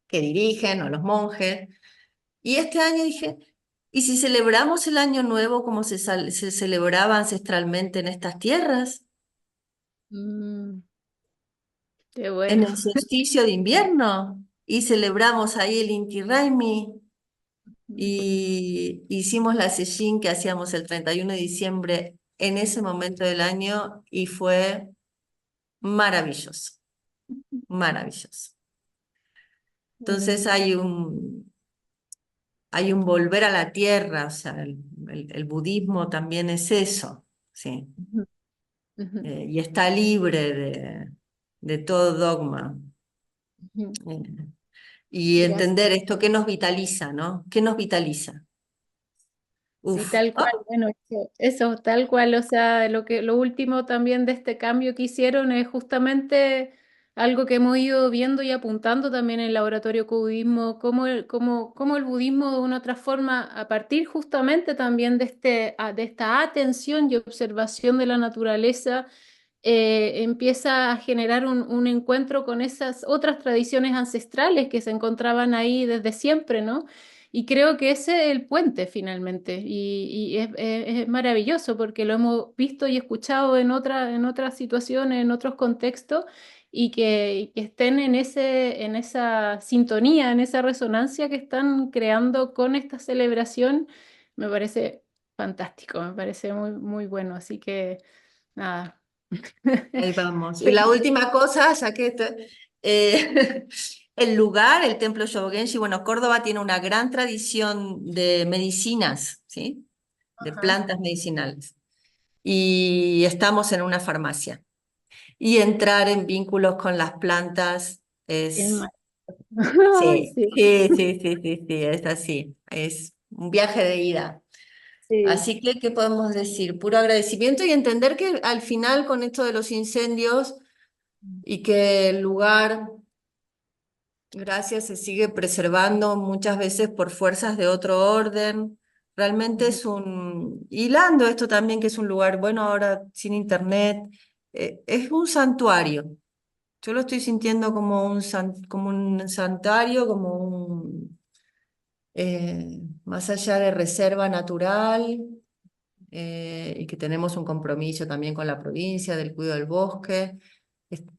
dirigen o los monjes. Y este año dije, ¿y si celebramos el Año Nuevo como se celebraba ancestralmente en estas tierras? Mm, qué En bueno. el solsticio de invierno. Y celebramos ahí el Inti Raymi. Mm, Y hicimos la sesión que hacíamos el 31 de diciembre en ese momento del año y fue maravilloso, maravilloso. Entonces mm, hay un volver a la tierra, o sea, el budismo también es eso, ¿sí? ujú, ujú. Y está libre de todo dogma. Ujú. Eh, y Gracias. entender esto que nos vitaliza, ¿no? ¿Qué nos vitaliza? Sí, Uf, tal cual, bueno, eso, tal cual, o sea, lo último también de este cambio que hicieron es justamente algo que hemos ido viendo y apuntando también en el laboratorio budismo, cómo el budismo de una otra forma, a partir justamente también de de esta atención y observación de la naturaleza, empieza a generar un encuentro con esas otras tradiciones ancestrales que se encontraban ahí desde siempre, ¿no? Y creo que ese es el puente finalmente. Y es maravilloso porque lo hemos visto y escuchado en otras situaciones, en otros contextos, y que estén en en esa sintonía, en esa resonancia que están creando con esta celebración, me parece fantástico, me parece muy bueno. Así que nada. ahí vamos. Y la Feliz. última cosa, ya que el lugar, el templo Shobogenshi, bueno, Córdoba tiene una gran tradición de medicinas, ¿sí? De Ajá. plantas medicinales. Y estamos en una farmacia. Y entrar en vínculos con las plantas Es es, Ay, sí, sí, sí, es así. Es un viaje de ida. sí. Así que, ¿qué podemos decir? Puro agradecimiento y entender que al final con esto de los incendios y que el lugar, gracias, se sigue preservando muchas veces por fuerzas de otro orden. Realmente Ujú, es hilando esto también, que es un lugar, bueno, ahora sin internet, es un santuario. Yo lo estoy sintiendo como como un santuario, como más allá de reserva natural, y que tenemos un compromiso también con la provincia del cuidado del bosque.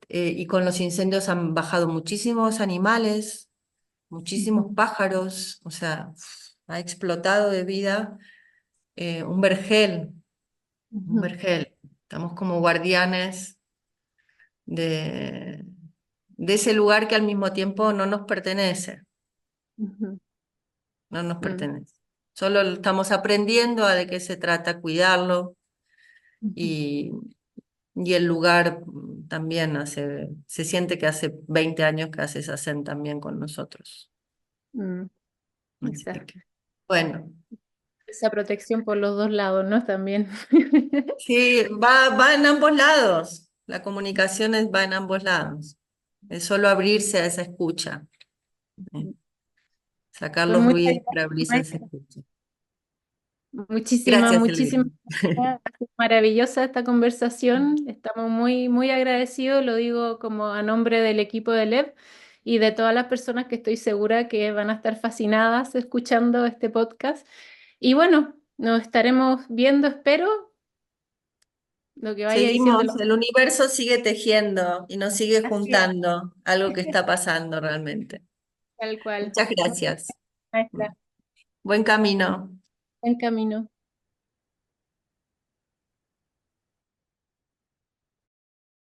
Y con los incendios han bajado muchísimos animales, muchísimos ujú, pájaros, o sea, ha explotado de vida un vergel, un ujú, vergel. Estamos como guardianes de, de ese lugar que al mismo tiempo no nos pertenece, ujú, no nos mm, pertenece. Solo estamos aprendiendo a de qué se trata, cuidarlo ujú, y, y el lugar también se siente que hace 20 años que hace esa zen también con nosotros. mm. Así Exacto. que, bueno, Esa protección por los dos lados, ¿no? También. sí, va en ambos lados. La comunicación va en ambos lados. Es solo abrirse a esa escucha, ¿eh? Sacar Pues los muchas ruidos gracias, para abrirse a esa maestra. escucha. Gracias, Muchísimas Elvira. gracias. Ha sido maravillosa esta conversación. Estamos muy agradecidos, lo digo como a nombre del equipo de LEV y de todas las personas que estoy segura que van a estar fascinadas escuchando este podcast. Y bueno, nos estaremos viendo, espero, lo que vaya diciendo Seguimos, el universo sigue tejiendo y nos sigue Así es, juntando algo que está pasando realmente. tal cual. Muchas Muchas gracias. gracias, maestra. Buen camino. Buen camino.